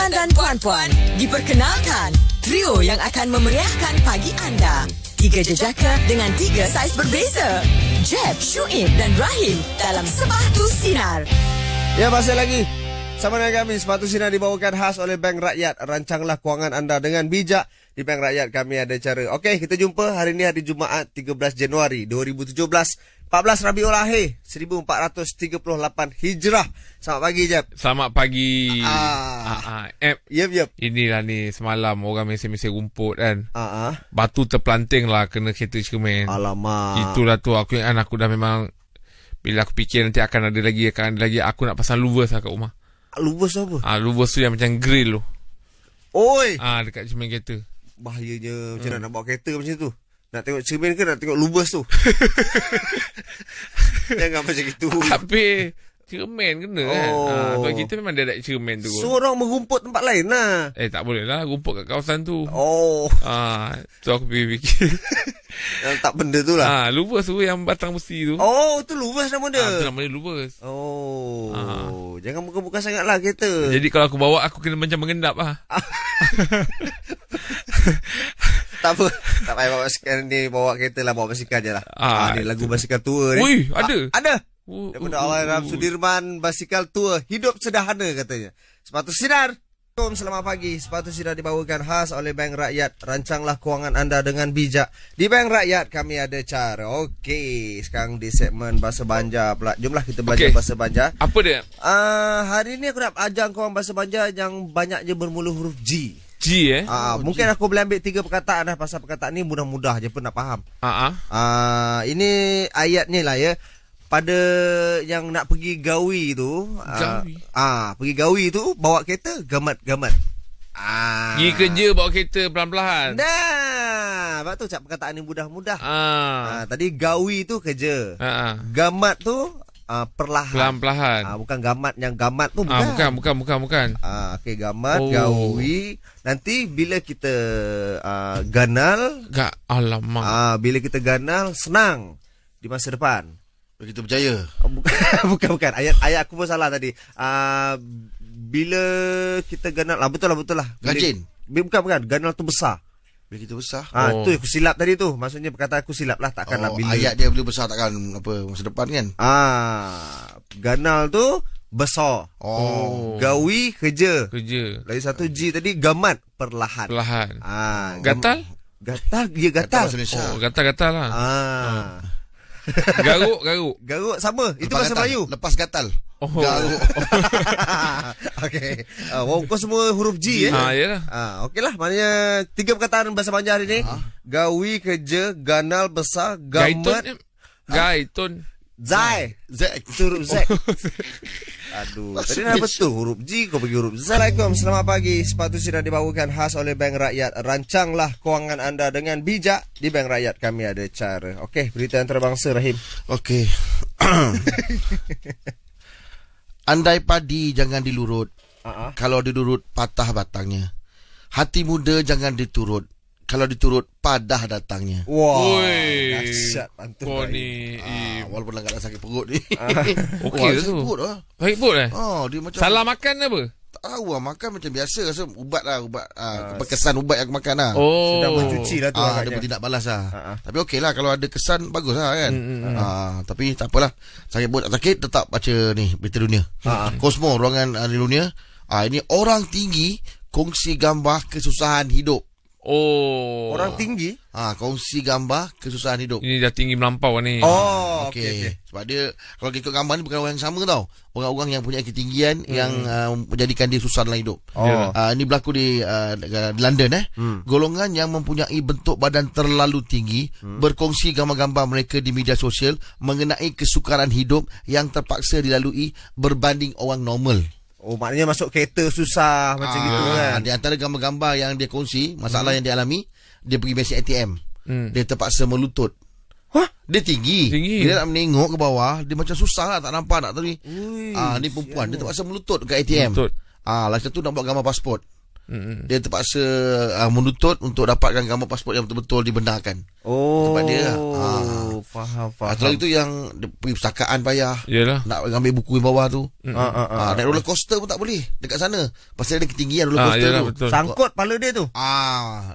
Tuan dan puan-puan, diperkenalkan trio yang akan memeriahkan pagi anda. 3 jejaka dengan 3 saiz berbeza. Jeb, Shuib dan Rahim dalam Sepatu Sinar. Ya, masih lagi sama dengan kami. Sepatu Sinar dibawakan khas oleh Bank Rakyat. Rancanglah kewangan anda dengan bijak. Di Bank Rakyat kami ada cara. Okey, kita jumpa hari ini hari Jumaat 13 Januari 2017, 14 Rabiul Akhir 1438 Hijrah. Selamat pagi, Jeb. Selamat pagi. Yep. Inilah ni semalam orang mesej-mesej rumput kan. Batu Batu terpelanting lah kena kereta cermin. Alamak. Itulah tu aku ingat aku dah memang bila aku fikir nanti akan ada lagi aku nak pasang louvers lah kat rumah. Louvers apa? Louvers tu yang macam grill tu. Oi. Dekat cermin kereta. Bahayanya macam nak bawa kereta macam tu. Nak tengok cermin ke nak tengok louvers tu? Jangan macam itu. Habis cermin kena kan. Sebab kita memang ada cermin tu. So orang merumput tempat lain lah. Tak boleh lah rumput kat kawasan tu. So aku fikir tak benda tu lah. louvers tu yang batang besi tu. Tu louvers nama dia. Itu nama dia louvers. Jangan buka-buka sangat lah kereta. Jadi kalau aku bawa aku kena macam mengendap lah. Tak apa. Tak payah bawa basikal ni. Bawa kereta lah. Bawa basikal je lah. Ni lagu basikal tua ni. Ui, ada. Ada. Daripada Allahyarham Sudirman. Basikal tua. Hidup sederhana katanya. Sepatu Sinar. Selamat pagi. Sepatu Sinar dibawakan khas oleh Bank Rakyat. Rancanglah kewangan anda dengan bijak. Di Bank Rakyat kami ada cara. Okey, sekarang di segmen Bahasa Banjar pula. Jomlah kita belajar Bahasa Banjar. Apa dia? Hari ni aku nak ajar korang Bahasa Banjar yang banyaknya bermula huruf G. G mungkin aku boleh ambil 3 perkataan dah. Pasal perkataan ni mudah-mudah je pun nak faham. Ini ayatnya lah ya. Pada yang nak pergi gawi tu, pergi gawi tu bawa kereta gamat-gamat. Pergi kerja bawa kereta pelan-pelan. Sebab tu cak perkataan ni mudah-mudah. Tadi gawi tu kerja. Gamat tu perlahan. Pelan-pelan. Bukan gamat yang gamat tu bukan. Bukan. Okey, gamat, gawi. Nanti bila kita ganal, alamak. bila kita ganal senang di masa depan. Kita berjaya. Bukan. Ayat aku pun salah tadi. Bila kita ganal, betul lah. Gajin. Bukan. Ganal tu besar. Bila kita besar. Tu aku silap tadi tu. Maksudnya perkataan aku silap lah. Takkanlah bila. Ayat dia bila besar takkan masa depan kan. Ganal tu besar. Gawi kerja. Lagi satu G tadi gamat perlahan. Gatal? Ya gatal. Gatal lah. Garuk sama. Itu bahasa Melayu. Lepas gatal. Garuk. Okey. Kau semua huruf G yalah. Okeylah. Maknanya 3 perkataan bahasa Banjar hari ni. Gawi, kerja, ganal, besar, gamat. Gaitun. Zai. Itu huruf Z. Aduh, tadi nak betul huruf G, kau pergi huruf Z. Assalamualaikum, selamat pagi. Sepatu Sinar dibawakan khas oleh Bank Rakyat. Rancanglah kewangan anda dengan bijak. Di Bank Rakyat kami ada cara. Okey, berita antarabangsa, Rahim. Okey. Andai padi jangan dilurut. Kalau dilurut patah batangnya. Hati muda jangan diturut. Kalau diturut padah datangnya. Dahsyat pantun. Kau ni walaupun agak sakit perut ni. Okey tu. Baik perut dia macam salah makan apa? Tak tahu lah, makan macam biasa. Rasa ubat lah. Berkesan ubat yang aku makan lah. Sedang mencuci lah tu. Dia pun tidak balas lah. Tapi okey lah. Kalau ada kesan bagus lah kan. Tapi tak apalah. Sakit perut tak sakit tetap baca ni berita dunia. Kosmo ruangan dunia. Ini orang tinggi kongsi gambar kesusahan hidup. Orang tinggi kongsi gambar kesusahan hidup. Ini dah tinggi melampau ni. Okey. Sebab dia kalau ikut gambar ni bukan orang yang sama tau. Orang-orang yang punya ketinggian yang menjadikan dia susah dalam hidup. Ini berlaku di London Golongan yang mempunyai bentuk badan terlalu tinggi berkongsi gambar-gambar mereka di media sosial mengenai kesukaran hidup yang terpaksa dilalui berbanding orang normal. Maknanya masuk kereta susah macam gitu kan. Di antara gambar-gambar yang dia kongsi, masalah yang dia alami, dia pergi mesin ATM. Dia terpaksa melutut. Dia tinggi. Dia nak menengok ke bawah, dia macam susah lah, tak nampak nak tadi. Ni perempuan, dia terpaksa melutut kat ATM. Lagi satu nak buat gambar pasport. dia terpaksa menuntut untuk dapatkan gambar pasport yang betul-betul dibenarkan. Sebab dia faham. Atau itu yang pergi pustakaan payah. Yalah. Nak ambil buku di bawah tu. Naik roller coaster pun tak boleh dekat sana. Pasal ada ketinggian roller coaster yalah, tu. betul. Sangkut pala dia tu.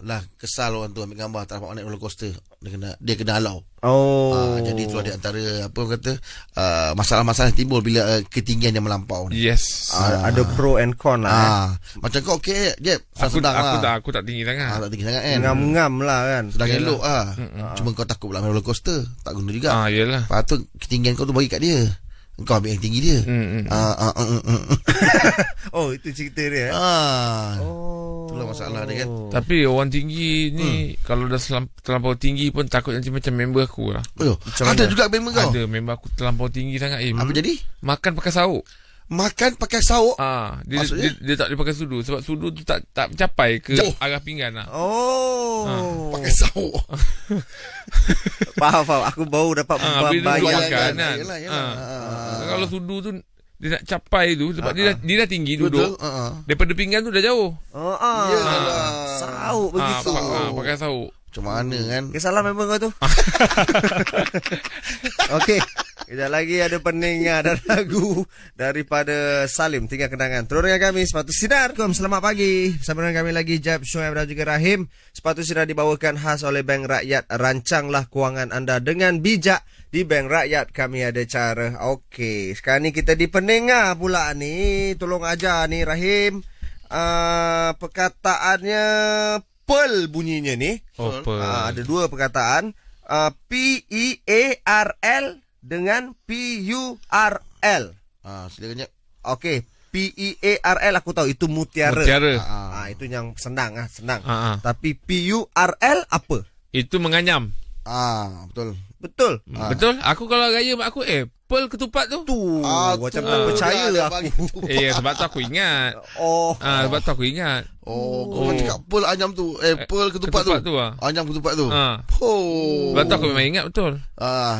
Lah kesal orang tu ambil gambar tak dapat naik roller coaster. Dia kena halau. Jadi itu ada antara apa orang kata masalah-masalah yang timbul bila ketinggian yang melampau ni. Yes. Ada pro and con lah. Macam kau okey je. Aku tak tinggi sangat. Tak tinggi sangat kan. Ngam-ngam lah kan. Sedang elok Cuma kau takut pula main roller coaster. Tak guna juga. Yalah. Lepas tu ketinggian kau tu bagi kat dia. Kau ambil yang tinggi dia. Itu cerita dia. Itulah masalah dia kan. Tapi orang tinggi ni kalau dah terlampau tinggi pun takut nanti macam member aku lah. Ada juga member kau. Ada member aku terlampau tinggi sangat. Apa jadi? Makan pakai sauk. Makan pakai sauk. Dia tak boleh pakai sudu sebab sudu tu tak mencapai ke arah pinggan lah. Pakai sauk. Faham. Aku baru dapat membayangkan. Kalau sudu tu dia nak capai tu sebab dia dah tinggi duduk. Daripada pinggan tu dah jauh. Sauk begitu. Pakai sauk. Macam mana kan? Salah memang kau tu. Okey. Kejap lagi ada pendengar dan lagu daripada Salim, Tinggal Kenangan. Terus dengan kami Sepatu Sinar. Selamat pagi. Bersama dengan kami lagi Jeb, Shoaib dan juga Rahim. Sepatu Sinar dibawakan khas oleh Bank Rakyat. Rancanglah kewangan anda dengan bijak. Di Bank Rakyat kami ada cara. Okey, sekarang ni kita di pendengar pula ni. Tolong ajar ni Rahim. Perkataannya Pearl bunyinya ni. Pearl. Ada dua perkataan. P-E-A-R-L dengan P-U-R-L. Silakan. Okey, P-E-A-R-L aku tahu itu mutiara. Itu yang senang. Tapi P-U-R-L apa? Itu menganyam. Betul. Betul. Aku kalau raya mak aku Pearl ketupat tu. Macam tak percaya aku. Sebab tu aku ingat. Sebab tu aku ingat. Kau cakap Pearl anyam tu. Pearl ketupat tu. Anyam ketupat tu. Sebab tu aku memang ingat betul.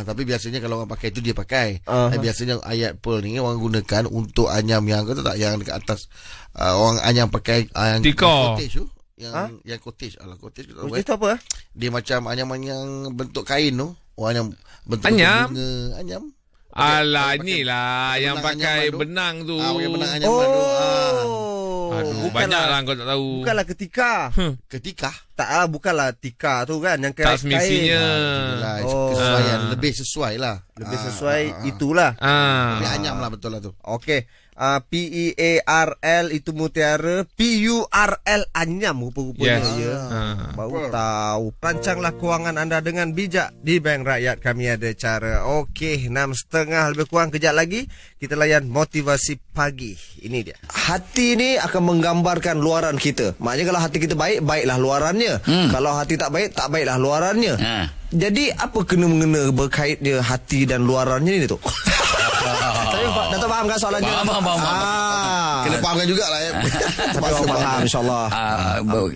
Tapi biasanya kalau orang pakai itu dia pakai. Biasanya ayat Pearl ni orang gunakan untuk anyam yang kau tahu tak yang dekat atas orang anyam pakai yang cottage tu. Yang cottage. Cottage tu apa? Dia macam anyaman yang bentuk kain tu. Orang yang bentuk anyam. Bunga anyam. Alah inilah yang pakai benang tu. Pakai benang anyaman tu. Banyak lah kau tak tahu. Bukanlah ketika. Ketika? Tak lah, bukanlah tika tu kan yang tak semestinya. Kesesuaian. Lebih sesuai lah. Lebih sesuai itulah. Lebih anyam lah betul lah tu. Okey. P-E-A-R-L itu mutiara, P-U-R-L anyam rupa-rupanya. Baru tahu. Rancanglah kewangan anda dengan bijak. Di Bank Rakyat kami ada cara. Okey, 6.30 lebih kurang. Kejap lagi kita layan motivasi pagi. Ini dia. Hati ni akan menggambarkan luaran kita. Maknanya kalau hati kita baik, baiklah luarannya. Kalau hati tak baik, tak baiklah luarannya. Jadi apa kena-mengena berkait dia hati dan luarannya ni tu? Dato' faham kan soalannya? Faham. Kena fahamkan jugalah ya. Tapi orang faham insyaAllah.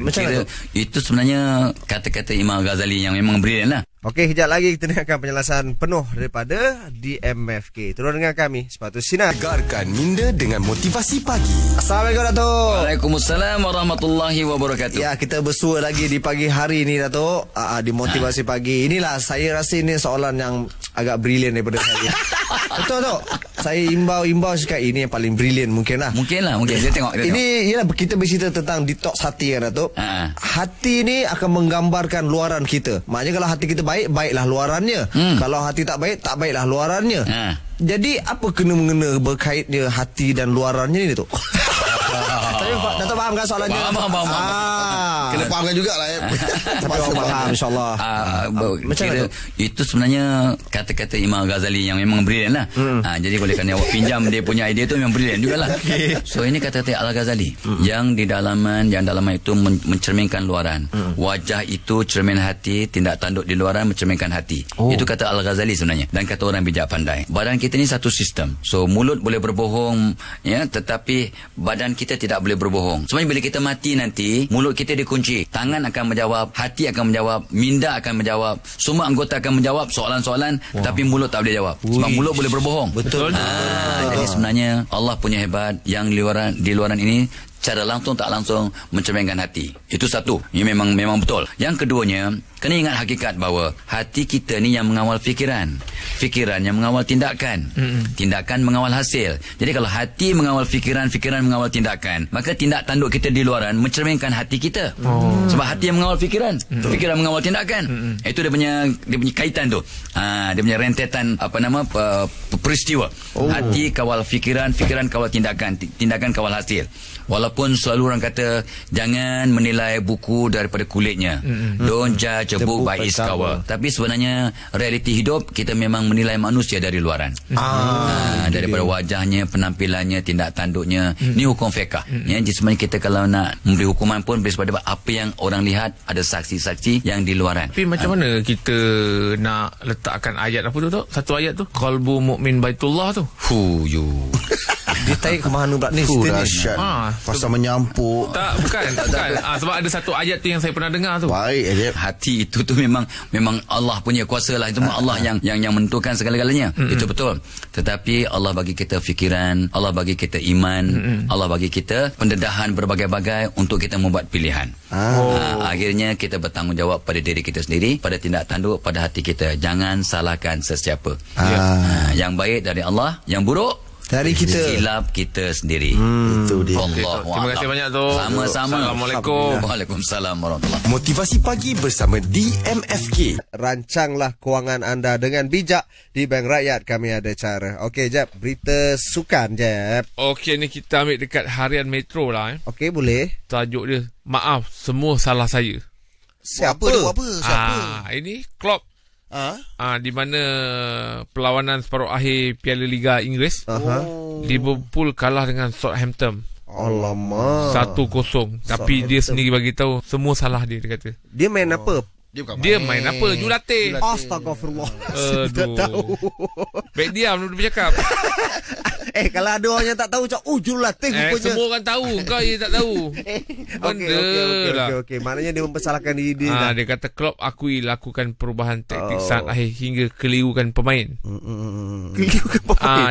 Macam mana? Itu sebenarnya kata-kata Imam Ghazali yang memang brilliant lah. Okey, kejap lagi kita dengarkan penjelasan penuh daripada DMFK. Terus dengan kami, Sepatu Sinar. Gegarkan minda dengan motivasi pagi. Assalamualaikum, Dato'. Waalaikumsalam warahmatullahi wabarakatuh. Ya, kita bersua lagi di pagi hari ni, Dato'. Di motivasi pagi. Inilah, saya rasa ini soalan yang agak brilian daripada saya. Betul, Dato'. Saya imbau cakap ini yang paling brilian mungkin lah. Mungkin. Kita tengok. Ini ialah kita bercerita tentang detox hati kan, Dato'. Hati ni akan menggambarkan luaran kita. Maknanya kalau hati kita baik, baiklah luarannya. Kalau hati tak baik, tak baiklah luarannya. Jadi apa kena-mengena berkait dia hati dan luarannya ni tu? Dato' faham kan soalannya? Faham. Kena fahamkan jugalah ya. Tapi orang faham insyaAllah. Macam mana? Itu sebenarnya kata-kata Imam Ghazali yang memang brilliant lah. Jadi boleh kan awak pinjam dia punya idea tu memang brilliant jugalah. So ini kata-kata Al-Ghazali yang di dalaman itu mencerminkan luaran. Wajah itu cermin hati, tindak tanduk di luaran mencerminkan hati. Itu kata Al-Ghazali sebenarnya dan kata orang bijak pandai. Badan kita ni satu sistem. So mulut boleh berbohong ya, tetapi badan kita tidak boleh berbohong. Sebenarnya bila kita mati nanti, mulut kita dikunci. Tangan akan menjawab, hati akan menjawab, minda akan menjawab, semua anggota akan menjawab soalan-soalan, tapi mulut tak boleh jawab. Sebab mulut boleh berbohong. Betul. Jadi sebenarnya Allah punya hebat yang di luaran ini secara langsung tak langsung mencerminkan hati. Itu satu. Ini memang betul. Yang keduanya, kena ingat hakikat bahawa hati kita ni yang mengawal fikiran. Fikiran yang mengawal tindakan. Tindakan mengawal hasil. Jadi kalau hati mengawal fikiran, fikiran mengawal tindakan, maka tindak tanduk kita di luaran mencerminkan hati kita. Sebab hati yang mengawal fikiran, fikiran mengawal tindakan. Itu dia punya kaitan tu. Dia punya rentetan peristiwa. Hati kawal fikiran, fikiran kawal tindakan, tindakan kawal hasil. Walaupun selalu orang kata jangan menilai buku daripada kulitnya. Don't judge a book by its cover. Tapi sebenarnya realiti hidup kita memang menilai manusia dari luaran. Daripada wajahnya, penampilannya, tindak tanduknya. Ni hukum fiqh. Jadi sebenarnya kita kalau nak memberi hukuman pun daripada apa yang orang lihat, ada saksi-saksi yang di luaran. Tapi macam mana kita nak letakkan ayat apa tu? Satu ayat tu, qalbu mu'min baitullah tu. Dia tarik ke mana pula ni? Dahsyat. Pasal menyampuk. Tak, bukan. Sebab ada satu ayat tu yang saya pernah dengar tu. Baik, hati itu tu memang Allah punya kuasa lah. Itu Allah yang menentukan segala-galanya. Itu betul. Tetapi Allah bagi kita fikiran, Allah bagi kita iman, Allah bagi kita pendedahan berbagai-bagai untuk kita membuat pilihan. Akhirnya kita bertanggungjawab pada diri kita sendiri, pada tindak tanduk, pada hati kita. Jangan salahkan sesiapa. Yang baik dari Allah, yang buruk dari kita, silap kita sendiri. Itu dia. Terima kasih banyak tu. Sama-sama. Assalamualaikum. Waalaikumsalam warahmatullahi. Motivasi pagi bersama DMFK. Rancanglah kewangan anda dengan bijak. Di Bank Rakyat kami ada cara. Okey Jeb, berita sukan Jeb. Okey, ni kita ambil dekat harian Metro lah. Okey, boleh. Tajuk dia, maaf, semua salah saya. Siapa? Siapa? Ini Klopp. Di mana perlawanan separuh akhir Piala Liga Inggeris, Liverpool kalah dengan Southampton. Alamak. 1-0. Tapi dia sendiri bagi tahu semua salah dia kata. Dia main apa? Dia main apa? Jurulatih. Astagfirullah. Tak tahu. Baik diam dulu bercakap. Kalau ada orang yang tak tahu cak, jurulatih rupanya. Semua orang tahu, kau je tak tahu. Okey. Maknanya dia mempersalahkan diri dia. Dia kata Klopp akui lakukan perubahan taktik saat akhir hingga kelirukan pemain.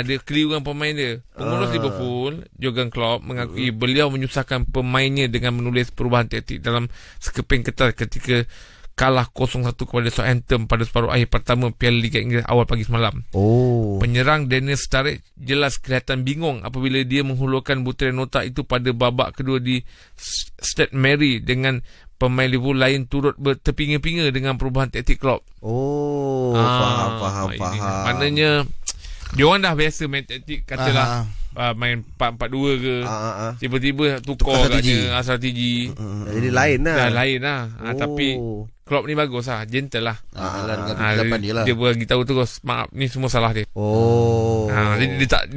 Dia kelirukan pemain dia. Pengurus Liverpool, Jurgen Klopp mengakui beliau menyusahkan pemainnya dengan menulis perubahan taktik dalam sekeping kertas ketika kalah 0-1 kepada Southampton pada separuh akhir pertama Piala Liga Inggeris awal pagi semalam. Penyerang Daniel Sturridge jelas kelihatan bingung apabila dia menghulurkan butiran nota itu pada babak kedua di Stade Mary dengan pemain Liverpool lain turut berterpinga-pinga dengan perubahan taktik Klopp. Faham. Maknanya dia orang dah biasa main taktik, katalah main 4-4-2 ke, tiba-tiba tukar katnya strategi. Jadi lain lah. Tapi Klopp ni bagus lah, gentle lah. Dia dia bagi tahu terus, maaf ni semua salah dia.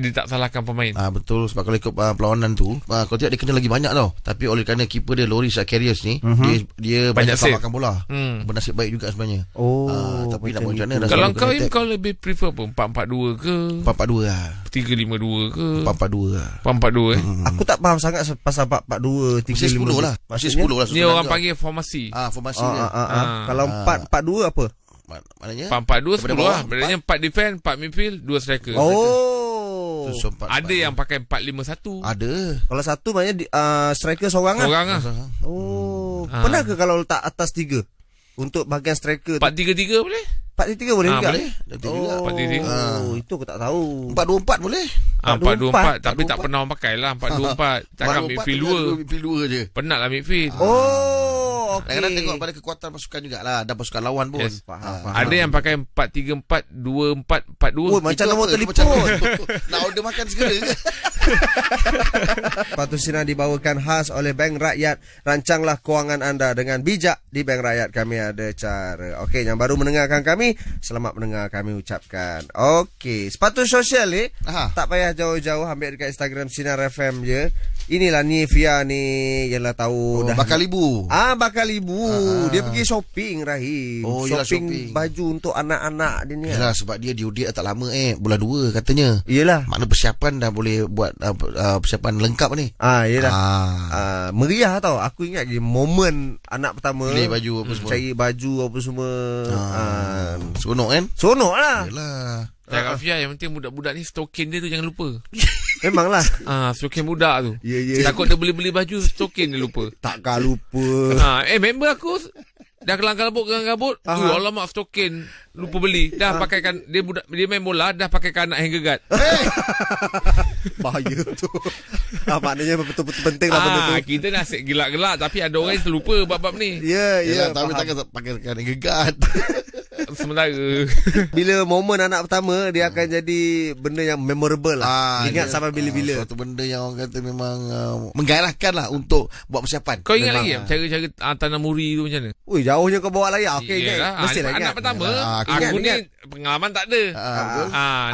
Dia tak salahkan pemain. Betul, sebab kalau ikut perlawanan tu, kalau tidak dia kena lagi banyak tau. Tapi oleh kerana keeper dia Loris Karius ni, dia banyak selamatkan bola. Bernasib baik juga sebenarnya. Tapi nak buat macam mana? Kalau kau lebih prefer apa? 4-4-2 ke? 4-4-2 lah. 3-5-2 ke? 4-4-2 lah. 4-4-2 Aku tak faham sangat pasal 4-4-2, 3-5-2 lah. Masih 10 lah. Ni orang panggil formasi. Formasi dia. Kalau 4-4-2 apa? Maknanya 4-4-2 10 lah. Maknanya 4 defend, 4 midfield, 2 striker. Ada yang pakai 4-5-1. Ada. Kalau satu maknanya striker seorang lah. Pernah ke kalau letak atas 3 untuk bahagian striker 4-3-3 boleh? 4-3 boleh juga? Boleh. 4-3. Itu aku tak tahu. 4-2-4 boleh. 4-2-4 tapi tak pernah orang pakai lah 4-2-4. Takkan midfield 2. Midfield 2 je. Penat lah midfield. Kadang-kadang tengok pada kekuatan pasukan jugalah. Ada pasukan lawan pun. Faham. Ada yang pakai 4-3-4 2-4-4-2. Macam nombor telefon. Nak order makan segala ke? Sepatu Sinar dibawakan khas oleh Bank Rakyat. Rancanglah kewangan anda dengan bijak. Di Bank Rakyat kami ada cara. Okey, yang baru mendengarkan kami, selamat mendengar kami ucapkan. Okey, sepatu sosial ni tak payah jauh-jauh, ambil dekat Instagram Sinar FM je. Inilah Nivea ni, yalah tahu dah. Bakal ibu. Bakal ibu. Dia pergi shopping Rahim. Shopping baju untuk anak-anak dia ni. Yalah, sebab dia diudik tak lama bulan 2 katanya. Yalah. Makna persiapan dah boleh buat persiapan lengkap ni. Yalah. Meriah tau. Aku ingat je momen anak pertama. Beli baju apa semua. Cari baju apa semua. Seronok kan? Seronok lah. Yalah. Cakap Fia, yang penting budak-budak ni stokin dia tu jangan lupa. Memanglah. Stokin budak tu. Ya. Takut dia beli baju, stokin dia lupa. Takkan lupa. Member aku dah kelang kabut. Alamak, stokin lupa beli. Dah pakaikan dia main bola, dah pakaikan anak hanger guard. Bahaya tu. Maknanya betul-betul penting lah benda tu. Kita dah asyik gelak-gelak, tapi ada orang yang terlupa bab-bab ni. Ya, Tapi takkan pakai gegat. Sementara bila momen anak pertama, dia akan jadi benda yang memorable lah. Ingat sampai bila-bila. Suatu benda yang orang kata memang menggairahkan lah untuk buat persiapan. Kau ingat lagi cara-cara tanam muri tu macam mana? Ui, jauhnya kau bawa layar. Okey, mestilah anak ingat. pertama. Aku Aku ni ingat. pengalaman tak ada.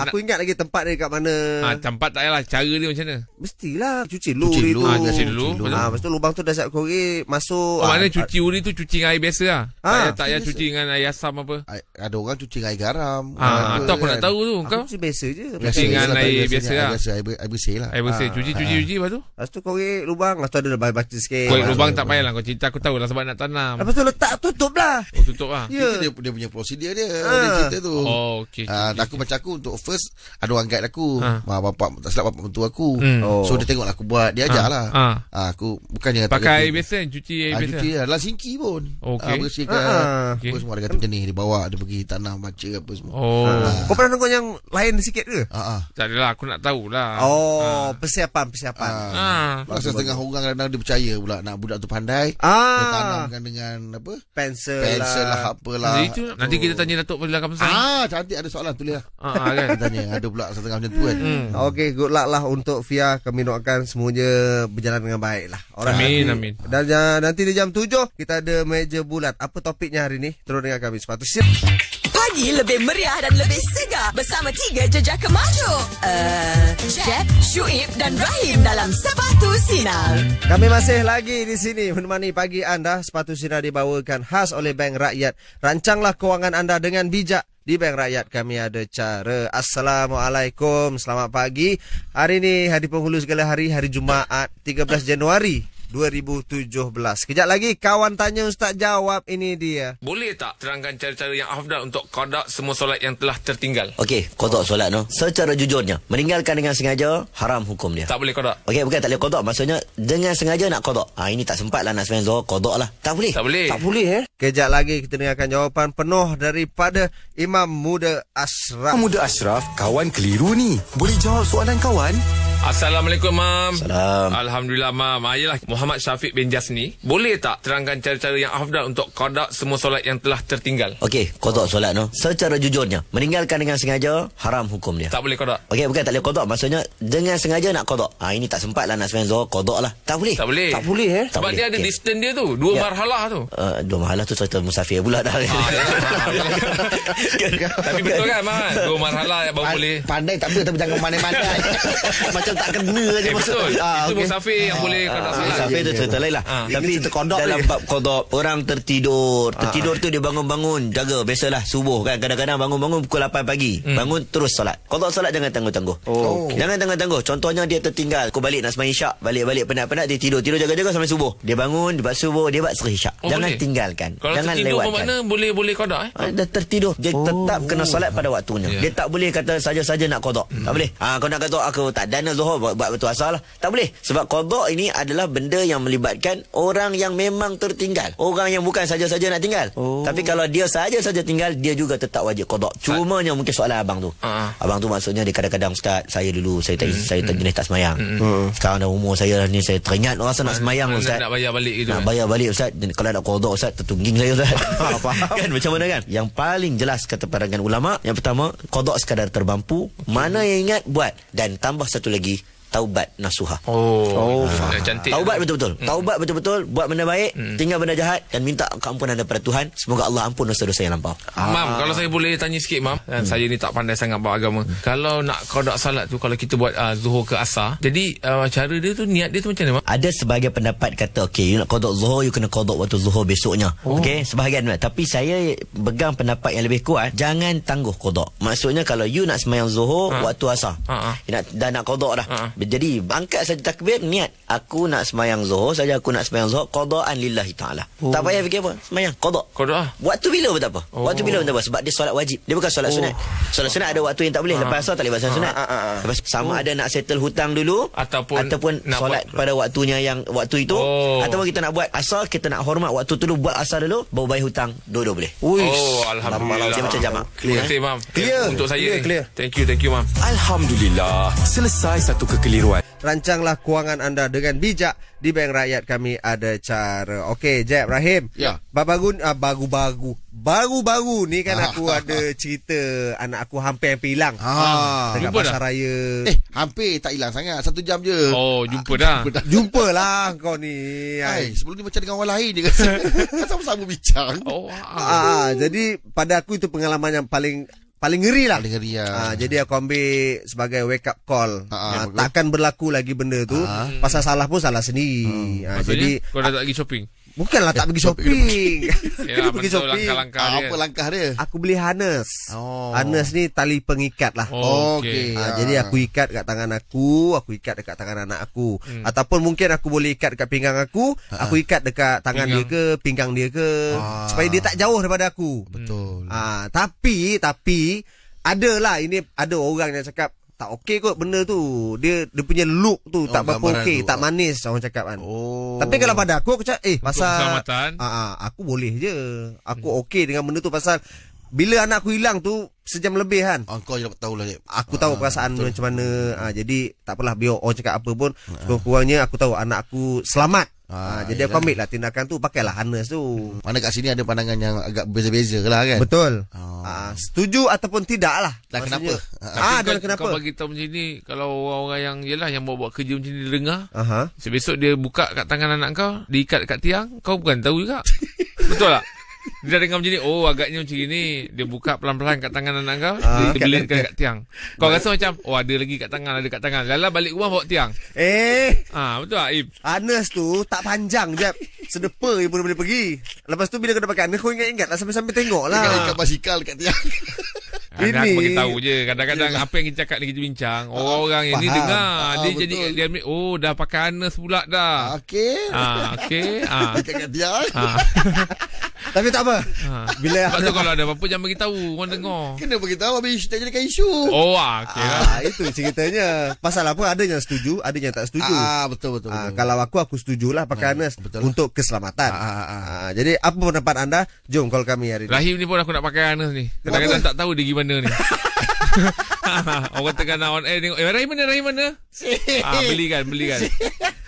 Aku ingat lagi tempat dia kat mana. Tempat tak payahlah, cara dia macam mana? Mestilah cuci uri tu. Cuci dulu. Lepas tu lubang tu dah siap korek, masuk. Maknanya cuci uri tu cuci dengan air biasa lah. Tak payah cuci dengan air asam apa. Ada orang cuci dengan air garam. Tu aku nak tahu tu. Kau Cuci biasa je. Cuci dengan air biasa lah. Air bersih lah. Air bersih. Cuci lepas tu. Lepas tu korek lubang. Lepas tu ada baca sikit. Korek lubang tak payahlah. Kau cerita aku tahu lah sebab nak tanam. Lepas tu letak tutup lah. Tutup lah. Ya. Dia punya prosedur dia. Dia cerita tu. Okey. Aku macam aku untuk first ada orang guide aku. Bapak tak silap bapak mentua aku. So dia tengok aku buat, dia ajar lah. Aku bukannya pakai air biasa, cuci air biasa. Cuci dalam sinki pun. Okey. Bersihkan. Apa semua dia kata macam ni, dia bawa, dia pergi tanam, baca apa semua. Kau pernah tengok yang lain sikit ke? Tak adalah, aku nak tahulah. Persiapan. Masa setengah orang kadang-kadang dia percaya pula nak budak tu pandai. Dia tanamkan dengan apa? Pensel lah, apalah. Nanti kita tanya Datuk bila akan pesan. Cantik, ada soalan tulis lah. Kan? Kita tanya, ada pula setengah macam tu kan. Okey, good luck lah untuk Fia. Kami doakan semuanya berjalan dengan baik lah. Amin. Dan nanti di jam 7 kita ada meja bulat. Apa topiknya hari ni? Terus dengan kami Sepatu Sinar. Pagi lebih meriah dan lebih segar bersama 3 jejaka macho. Jeb, Shuib dan Rahim dalam Sepatu Sinar. Kami masih lagi di sini menemani pagi anda. Sepatu Sinar dibawakan khas oleh Bank Rakyat. Rancanglah kewangan anda dengan bijak. Di Bank Rakyat kami ada cara. Assalamualaikum, selamat pagi. Hari ni hari penghulu segala hari, hari Jumaat 13 Januari 2017. Kejap lagi kawan tanya Ustaz jawab, ini dia. Boleh tak terangkan cara-cara yang afdal untuk qada semua solat yang telah tertinggal? Okey, qada solat no. Secara jujurnya, meninggalkan dengan sengaja haram hukum dia. Tak boleh qada. Okey, bukan tak boleh qada, maksudnya dengan sengaja nak qada. Ini tak sempat lah nak sembahyang zuhur, qada lah. Tak boleh. Tak boleh Kejap lagi kita dengarkan jawapan penuh daripada Imam Muda Ashraf. Muda Ashraf, kawan keliru ni. Boleh jawab soalan kawan? Assalamualaikum, Mam. Salam. Alhamdulillah, Mam. Ayalah Muhammad Syafiq bin Jasni. Boleh tak terangkan cara-cara yang afdal untuk qada semua solat yang telah tertinggal? Okey, qada solat no. Secara jujurnya, meninggalkan dengan sengaja haram hukum dia. Tak boleh qada. Okey, bukan tak boleh qada, maksudnya dengan sengaja nak qada. Ini tak sempat lah nak sembahyang zuhur, qada lah. Tak boleh. Tak boleh. Tak boleh Tak Sebab boleh. dia ada Okey. distance dia tu. Dua marhalah tu. Dua marhalah tu cerita musafir pula dah. Tapi betul kan, Mam? Dua marhalah baru boleh. Pandai tak apa, tapi jangan pandai-pandai. Macam tak kena je Betul. Itu musafir yang boleh qada solat. Musafir tu cerita lain lah. Tapi dalam bab qada, orang tertidur tu dia bangun-bangun, jaga biasalah subuh kan, kadang-kadang bangun-bangun pukul 8 pagi, bangun terus solat. Qada solat jangan tangguh-tangguh. Jangan tangguh-tangguh. Contohnya dia tertinggal, aku balik nak sembahyang isyak, balik penat-penat dia tidur jaga-jaga sampai subuh. Dia bangun, dia buat subuh, dia buat seri isyak. Jangan boleh? tinggalkan. Kalau Jangan tertidur lewatkan. bermakna boleh qada Dia tertidur, dia tetap kena solat pada waktunya. Dia tak boleh kata saja-saja nak qada. Tak boleh. Kau nak kata aku tak dana zuhur buat betul asal lah. Tak boleh. Sebab qada ini adalah benda yang melibatkan orang yang memang tertinggal. Orang yang bukan saja-saja nak tinggal. Tapi kalau dia saja-saja tinggal, dia juga tetap wajib qada. Cumanya mungkin soalan abang tu. Abang tu maksudnya dia kadang-kadang, Ustaz, saya dulu saya tak jenis tak semayang. Sekarang dah umur saya ni, saya teringat rasa nak semayang Ustaz. Nak bayar balik gitu. Nak bayar balik Ustaz. Dan kalau nak qada Ustaz, tertungging saya Ustaz. Kan macam mana kan? Yang paling jelas kata pandangan ulama, yang pertama, qada sekadar termampu, mana yang ingat buat, dan tambah satu lagi, taubat nasuha. Cantik. Taubat betul-betul. Taubat betul-betul, buat benda baik, tinggal benda jahat, dan minta keampunan daripada Tuhan. Semoga Allah ampun dosa-dosa yang lampau. Mam, kalau saya boleh tanya sikit, Mam. Saya ni tak pandai sangat bab agama. Kalau nak qada salat tu, kalau kita buat zuhur ke asar, jadi cara dia tu, niat dia tu macam mana, Mam? Ada sebahagian pendapat kata, okey, you nak qada zuhur, you kena qada waktu zuhur besoknya. Okey, sebahagian. Tapi saya pegang pendapat yang lebih kuat, jangan tangguh qada. Maksudnya kalau you nak sembahyang zuhur waktu asar, dah nak qada dah. Jadi angkat saja takbir, niat aku nak sembahyang Zuhur saja, aku nak sembahyang Zuhur qadaan lillahi taala. Tak payah fikir apa, sembahyang qada. Waktu bila pun tak apa. Waktu bila pun tak apa sebab dia solat wajib. Dia bukan solat sunat. Solat sunat ada waktu yang tak boleh. Lepas asar tak boleh solat sunat. Lepas sama ada nak settle hutang dulu ataupun solat pada waktunya yang waktu itu, ataupun kita nak buat asar, kita nak hormat waktu tu dulu, buat asar dulu baru bayar hutang, dua-dua boleh. Alhamdulillah. Dia macam jamak. Terima kasih, Mam. Clear. Untuk saya Clear. Thank you, Mam. Alhamdulillah. Selesai satu kekeliruan. Rancanglah kewangan anda dengan bijak. Di Bank Rakyat kami ada cara. Okey, Jeb, Rahim. Ya. Baru-baru ni kan aku ada cerita anak aku hampir hilang. Dekat Jumpa pasar dah? raya. Hampir tak hilang sangat. 1 jam je. Jumpa dah. Jumpalah kau ni. Sebelum ni macam dengan orang lain je kan. Sama-sama bincang. Jadi pada aku itu pengalaman yang paling ngeri lah. Paling ngeri lah. Jadi aku ambil sebagai wake up call. Takkan berlaku lagi benda tu. Pasal salah pun salah sendiri. Jadi kau dah tak pergi shopping? bukanlah tak pergi shopping. Yalah, pergi shopping. Langkah-langkah dia. Apa langkah dia? Aku beli harness. Harness ni tali pengikat lah. Okey. Jadi aku ikat kat tangan aku ikat dekat tangan anak aku. Ataupun mungkin aku boleh ikat dekat pinggang aku ikat dekat tangan dia ke, pinggang dia ke, supaya dia tak jauh daripada aku. Betul. Tapi adalah ini ada orang yang cakap tak okey kot benda tu. Dia punya look tu tak berapa okey, tak manis orang cakap kan. Tapi kalau pada aku cakap pasal keselamatan, aku boleh je. Aku okey dengan benda tu pasal bila anak aku hilang tu sejam lebih kan. Kau je dapat tahu lah. Aku tahu perasaan betul. Macam mana. Jadi tak apalah biar orang cakap apa pun. Kurang-kurangnya aku tahu anak aku selamat. Jadi aku ambil lah tindakan tu. Pakailah harness tu. Mana kat sini ada pandangan yang agak berbeza-beza lah kan. Betul. Setuju ataupun tidak lah. Dan kenapa? Dan kenapa? Kau bagi tahu macam ni, kalau orang-orang yang yelah yang buat kerja macam ni dia dengar, besok dia buka kat tangan anak kau, diikat kat tiang, kau bukan tahu juga. Betul tak? Dia dengar macam ni, agaknya macam ni. Dia buka pelan-pelan kat tangan anak kau, dia belitkan kat tiang. Kau rasa macam ada lagi kat tangan, Lala balik rumah bawa tiang. Betul tak, Im? Harness tu tak panjang je. Sedepa je boleh pergi. Lepas tu bila kau dah pakai harness, kau ingat lah sambil-sambil tengok lah. Ikat basikal kat tiang. Aku bagi tahu je. Kadang-kadang apa yang kita cakap ni, kita bincang, orang-orang yang ni dengar, dia jadi dia ambil, dah pakai harness pula dah. Okey. Ikat kat tiang. Tapi tak apa. Bila sebab tu kalau ada apa-apa jangan bagi tahu orang dengar. Kena bagi tahu habis tak jadikan isu. Okey lah. Itu ceritanya. Pasal apa, ada yang setuju, ada yang tak setuju. Betul. Kalau aku setujulah pakai harness untuk keselamatan. Jadi apa pendapat anda? Jom call kami hari ni. Rahim ni pun aku nak pakai harness ni. Kadang-kadang tak tahu dia gimana ni. Orang tengah nak on air tengok, Rahim mana? Belikan.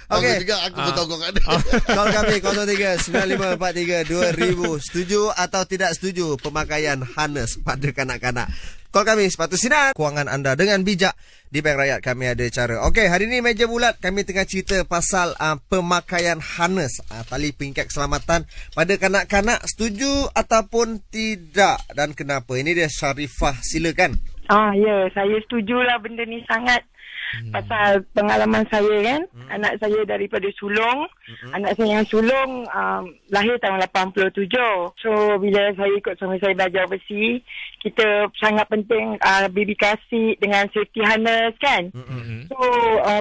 Okey. Juga aku pun tahu kau kat ada. Call kami 03-9543-2000. Setuju atau tidak setuju pemakaian harness pada kanak-kanak? Call kami Sepatu Sinar. Kewangan anda dengan bijak. Di Bank Rakyat kami ada cara. Okey, hari ni meja bulat kami tengah cerita pasal pemakaian harness, tali pengikat keselamatan pada kanak-kanak. Setuju ataupun tidak dan kenapa? Ini dia Syarifah, silakan. Ya, saya setujulah benda ni sangat. Pasal pengalaman saya kan, anak saya daripada sulung. Anak saya yang sulung lahir tahun 87. So bila saya ikut suami saya belajar overseas, kita sangat penting baby car seat dengan safety harness kan. So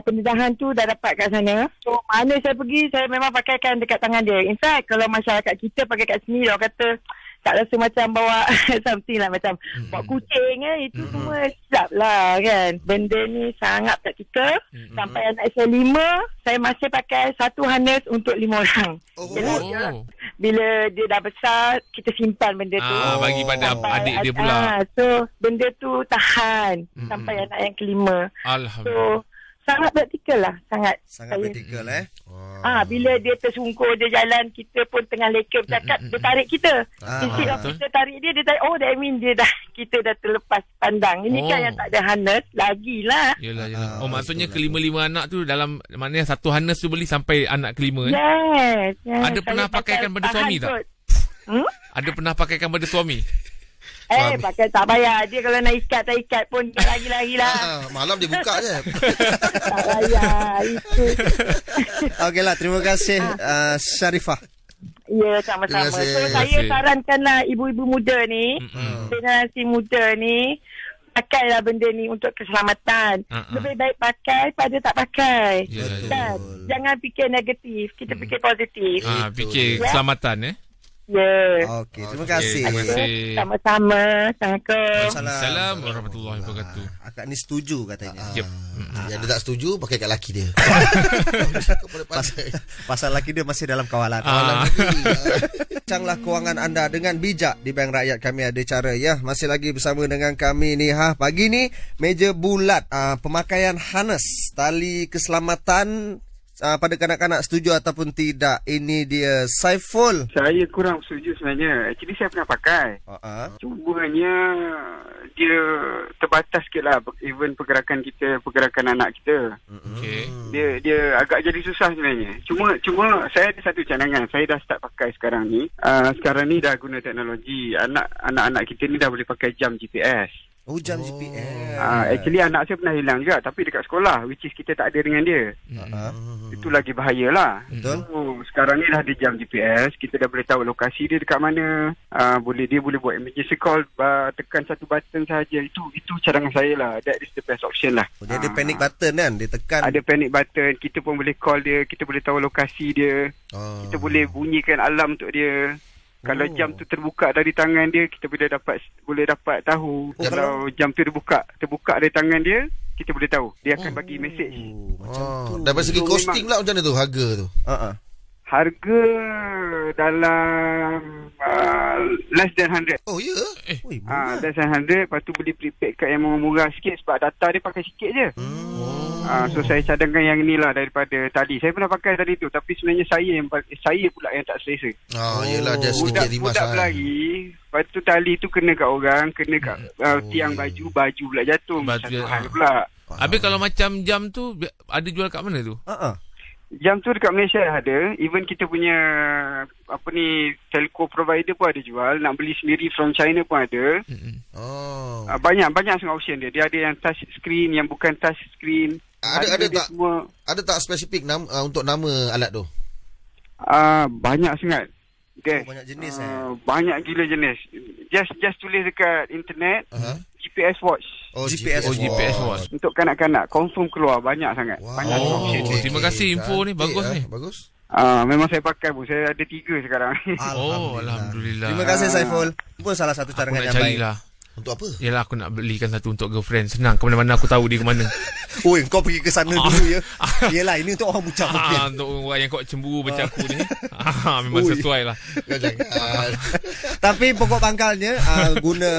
pendedahan tu dah dapat kat sana. So mana saya pergi, saya memang pakaikan dekat tangan dia. In fact kalau masyarakat kita pakai kat sini, dia kata tak rasa macam bawa something lah, macam bawa kucing kan. Itu semua sedap lah kan. Benda ni sangat praktikal. Sampai anak saya 5, saya masih pakai satu harness untuk 5 orang. Bila dia dah besar, kita simpan benda tu. Bagi pada adik dia pula. So benda tu tahan sampai anak yang kelima. Alhamdulillah. So sangat praktikal lah. Sangat praktikal bila dia tersungkur, dia jalan, kita pun tengah leka bercakap, dia tarik kita. Instead of kita tarik dia tarik, that mean kita dah terlepas pandang. Ini kan yang tak ada harness lagilah. Yelah. Maksudnya kelima-lima anak tu dalam maknanya satu harness tu beli sampai anak kelima. Yes. Ada pernah pakaikan pada suami tak? Ada pernah pakaikan pada suami? Pakai tak payah. Dia kalau nak ikat, tak ikat pun lagi-lagi lah. Malam dia buka je. Tak payah. Itu. Okeylah, terima kasih Syarifah. Ya, sama-sama. So saya sarankanlah ibu-ibu muda ni, generasi muda ni, pakailah benda ni untuk keselamatan. Lebih baik pakai pada tak pakai. Dan jangan fikir negatif, kita fikir positif. Fikir keselamatan Ya. Okey, terima kasih. Terima kasih. Sama-sama. Assalamualaikum. Assalamualaikum warahmatullahi wabarakatuh. Akak ni setuju katanya. Yep. Yang dia tak setuju pakai kat laki dia. Pasal laki dia masih dalam kawalan. Bincanglah kewangan anda dengan bijak di Bank Rakyat. Kami ada cara ya. Masih lagi bersama dengan kami ni pagi ni meja bulat, pemakaian harness, tali keselamatan pada kanak-kanak, setuju ataupun tidak? Ini dia Saiful. Saya kurang setuju sebenarnya. Actually saya pernah pakai. Cumanya dia terbatas sikit lah. Even pergerakan kita, pergerakan anak kita. Dia agak jadi susah sebenarnya. Cuma saya ada satu cadangan. Saya dah start pakai sekarang ni. Sekarang ni dah guna teknologi. Anak-anak kita ni dah boleh pakai jam GPS. Jam GPS. Actually anak saya pernah hilang juga, tapi dekat sekolah, which is kita tak ada dengan dia. Itu lagi bahayalah. Betul. So, sekarang ni dah ada jam GPS, kita dah boleh tahu lokasi dia dekat mana. Dia boleh buat emergency call, tekan satu button sahaja. Itu cadangan saya lah. That is the best option lah. Dia ada panic button kan, dia tekan. Ada panic button, kita pun boleh call dia, kita boleh tahu lokasi dia. Kita boleh bunyikan alarm untuk dia. Kalau jam tu terbuka dari tangan dia, kita boleh dapat tahu. Kalau jam tu terbuka dari tangan dia, kita boleh tahu. Dia akan bagi mesej. Dari segi costing pula macam mana tu, harga tu? Harga dalam less than 100. Oh ya? Less than 100. Lepas tu beli prepaid card yang murah sikit, sebab data dia pakai sikit je. So saya cadangkan yang inilah daripada tali. Saya pernah pakai tadi tu, tapi sebenarnya saya pula yang tak selesa. Yelah, dia sedikit rimas. Budak berlari, lepas tu tali tu kena kat orang, kena kat tiang baju pula jatuh. Satu hal pula. Habis kalau macam jam tu ada jual kat mana tu? Jam tu dekat Malaysia ada. Even kita punya telco provider pun ada jual. Nak beli sendiri from China pun ada. Banyak sangat option dia. Dia ada yang touch screen, yang bukan touch screen. Ada tak spesifik untuk nama alat tu? Banyak sangat. Banyak jenis banyak gila jenis. Just tulis dekat internet GPS watch. GPS watch. Untuk kanak-kanak confirm keluar banyak sangat. Banyak option. Terima kasih info ni, bagus ni. Bagus. Memang saya pakai pun. Saya ada 3 sekarang. Alhamdulillah. Terima kasih Saiful. Pun salah satu cadangan yang baik. Untuk apa? Yelah, aku nak belikan satu untuk girlfriend. Senang, ke mana-mana aku tahu dia ke mana. Kau pergi ke sana dulu ya. Yelah, ini untuk orang bucak mungkin. Untuk orang yang kau cemburu macam aku ni. Memang sesuai lah. Tapi pokok pangkalnya, guna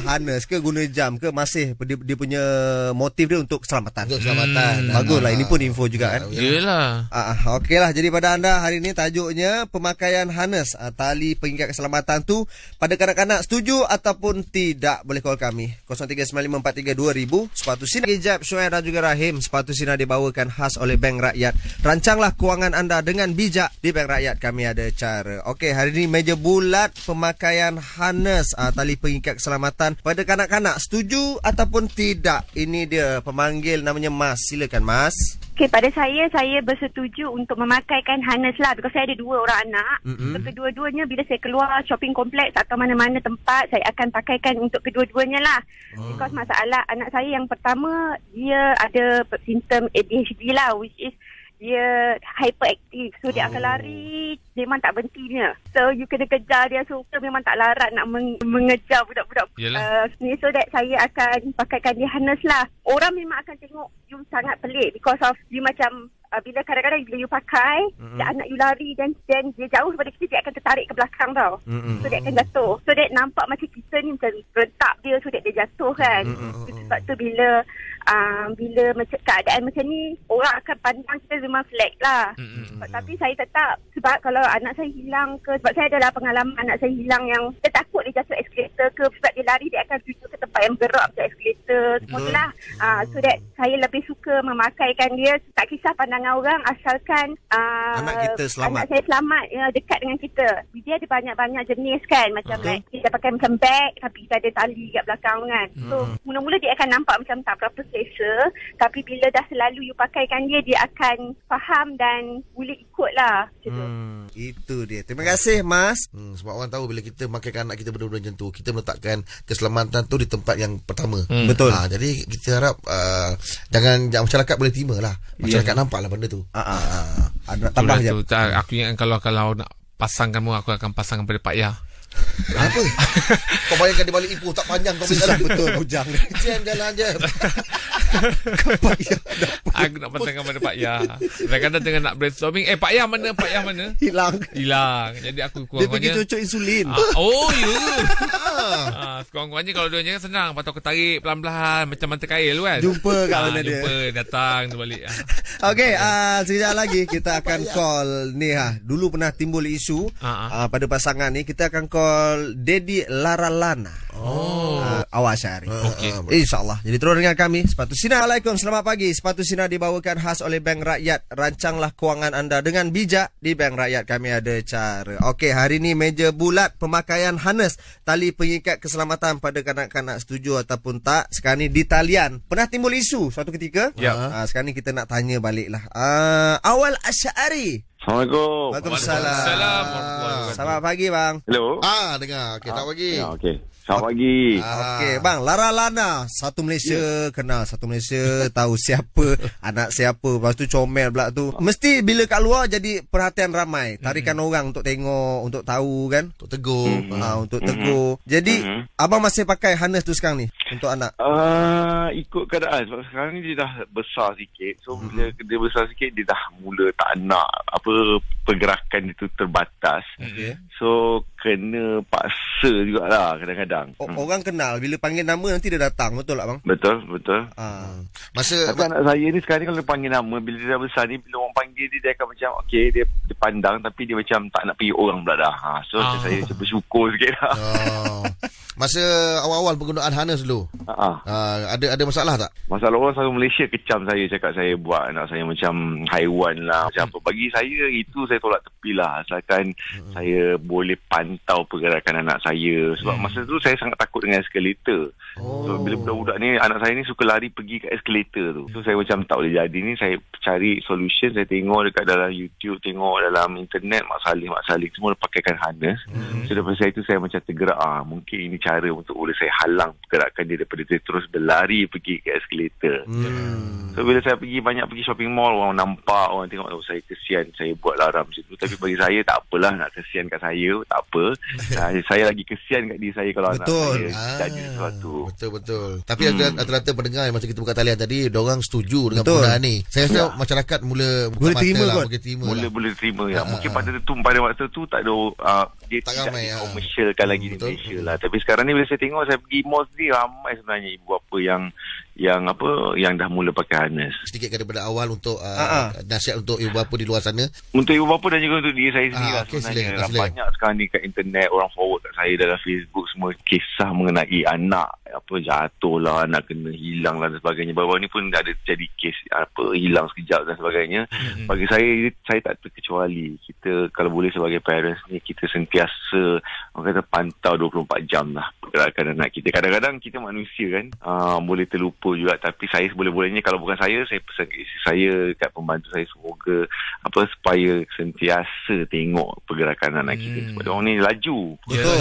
harness ke, guna jam ke, masih dia punya motif dia untuk keselamatan. Bagus lah, ini pun info juga kan. Yelah. Okey lah, jadi pada anda hari ni tajuknya pemakaian harness, tali pengikat keselamatan tu pada kanak-kanak, setuju ataupun tidak? Boleh call kami 0395432000. Sepatu Sinar Jeb, Syuaib dan juga Rahim. Sepatu Sinar dibawakan khas oleh Bank Rakyat. Rancanglah kewangan anda dengan bijak. Di Bank Rakyat kami ada cara. Okey, hari ini meja bulat pemakaian harness, tali pengikat keselamatan pada kanak-kanak, setuju ataupun tidak? Ini dia pemanggil namanya Mas. Silakan Mas. Okay, pada saya bersetuju untuk memakaikan harness lah. Because saya ada 2 orang anak. So, kedua-duanya bila saya keluar shopping kompleks atau mana-mana tempat, saya akan pakaikan untuk kedua-duanya lah. Because masalah anak saya yang pertama, dia ada simptom ADHD lah, which is dia hyperactive. So dia akan lari, memang tak berhentinya. So you kena kejar dia. So memang tak larat nak mengejar budak-budak ni. So that saya akan pakaikan dia harness lah. Orang memang akan tengok you sangat pelik because of you macam bila kadang-kadang bila you pakai, anak you lari dan dia jauh daripada kita, dia akan tertarik ke belakang tau. So dia akan jatuh. So dia nampak macam kita ni macam rentak dia, so dia jatuh kan. Sebab tu bila macam keadaan macam ni, orang akan pandang kita memang flag lah. Tapi saya tetap, sebab kalau anak saya hilang ke, sebab saya adalah pengalaman anak saya hilang yang dia takut dia jatuh eskalator ke, sebab dia lari dia akan tuju ke tempat yang bergerak macam eskalator semua tu lah. So that saya lebih suka memakaikan dia, tak kisah pandangan orang, asalkan anak kita selamat, anak saya selamat, dekat dengan kita. Dia ada banyak-banyak jenis kan, macam kita pakai macam bag tapi kita ada tali kat belakang kan. So mula-mula dia akan nampak macam tak berapa safe. selesa. Tapi bila dah selalu you pakaikan dia akan faham dan boleh ikut lah. Itu dia. Terima kasih, Mas. Sebab orang tahu bila kita pakaikan anak kita benda-benda macam tu, kita meletakkan keselamatan tu di tempat yang pertama. Betul. Jadi kita harap jangan masyarakat boleh terima lah. Masyarakat nampak lah benda tu. Ada tambah je. Aku ingat kalau nak pasangkan mu, aku akan pasangkan pada Pak Ya. Apa? Kau bayangkan dia balik ibu tak panjang kau Susah betul bujang. Jam jalan je. Aku nak pasangkan pada Pak Ya. Kadang-kadang tengah nak brainstorming, Pak Ya mana? Pak Ya mana? Hilang. Jadi aku Dia pergi cucuk insulin. Sekurang-kurangnya kalau dia kan senang. Lepas tu aku tarik pelan-pelan macam mata kail kan. Jumpa kat mana dia. Jumpa, datang tu balik. Okey, sekejap lagi kita akan call ni dulu pernah timbul isu pada pasangan ni. Kita akan call Dedi Laralana. Awak Syahri. InsyaAllah. Jadi terus dengan kami Sepatu Sinar. Assalamualaikum, selamat pagi. Sepatu Sinar dibawakan khas oleh Bank Rakyat. Rancanglah kewangan anda dengan bijak. Di Bank Rakyat kami ada cara. Okey, hari ni meja bulat, pemakaian harness, tali pengikat keselamatan pada kanak-kanak, setuju ataupun tak. Sekarang ni di talian pernah timbul isu suatu ketika. Sekarang ni kita nak tanya balik lah. Awal Asy'ari. Assalamualaikum. Waalaikumsalam. Selamat pagi, bang. Hello. Dengar. Okey, selamat pagi. Okey. Selamat pagi. Okey, bang. Laralana, satu Malaysia kenal, satu Malaysia tahu siapa anak siapa. Lepas tu comel pula tu. Mesti bila kat luar jadi perhatian ramai. Tarikan orang untuk tengok, untuk tahu kan. Untuk tegur. Untuk tegur. Jadi abang masih pakai harness tu sekarang ni untuk anak? Ikut keadaan. Sebab sekarang ni dia dah besar sikit. So bila dia besar sikit, dia dah mula tak nak pergerakan itu terbatas. So kena paksa jugalah kadang-kadang. Orang kenal, bila panggil nama nanti dia datang, betul tak bang? Betul. Tapi anak saya ni sekarang ni kalau dia panggil nama, bila dia dah besar ni, bila orang panggil dia akan macam dia pandang, tapi dia macam tak nak pergi orang pula dah. So saya macam bersyukur sikit lah. Masa awal-awal penggunaan harness dulu, ada masalah tak? Masalah orang selalu Malaysia kecam saya, cakap saya buat anak saya macam haiwan lah, macam apa. Bagi saya itu saya tolak tepi lah, asalkan saya boleh pantau pergerakan anak saya. Sebab masa tu saya sangat takut dengan eskalator. So bila budak-budak ni, anak saya ni suka lari pergi kat eskalator tu. So saya macam tak boleh jadi ni. Saya cari solution, saya tengok dekat dalam YouTube, tengok dalam internet, Mak Saleh semua pakaikan harness. So daripada saya tu saya macam tergerak, mungkin ini cara untuk boleh saya halang pergerakan dia daripada dia terus berlari pergi ke eskalator. So bila saya banyak pergi shopping mall, orang nampak, orang tengok, saya kesian, saya buat laram macam tu. Tapi bagi saya tak apalah, nak kesian kat saya tak apa. Saya lagi kesian kat diri saya kalau anak saya jadi sesuatu. Betul. Tapi rata-rata pendengar yang macam kita buka talian tadi, diorang setuju dengan penggunaan ni. Saya rasa masyarakat boleh terima lah, boleh terima ya. Mungkin pada waktu tu tak ada dia tak tidak ramai, komersialkan lagi di Malaysia lah. Tapi sekarang ni bila saya tengok, saya pergi mall sendiri, ramai sebenarnya ibu bapa yang dah mula pakai harness. Sedikit daripada awal untuk nasihat untuk ibu bapa di luar sana. Untuk ibu bapa dan juga untuk diri saya sendiri lah sebenarnya. Silakan. Banyak sekarang ni kat internet orang forward kat saya dalam Facebook semua kisah mengenai anak jatuh lah, anak kena hilang lah dan sebagainya. Baru ni pun ada jadi kes hilang sekejap dan sebagainya. Bagi saya tak terkecuali. Kita kalau boleh sebagai parents ni, kita sentiasa orang kata pantau 24 jam lah pergerakan anak kita. Kadang-kadang kita manusia kan, boleh terlupa juga. Tapi saya seboleh-bolehnya, kalau bukan saya pesan ke isteri saya, kat pembantu saya, semoga supaya sentiasa tengok pergerakan anak kita. Sebab orang ni laju. Betul.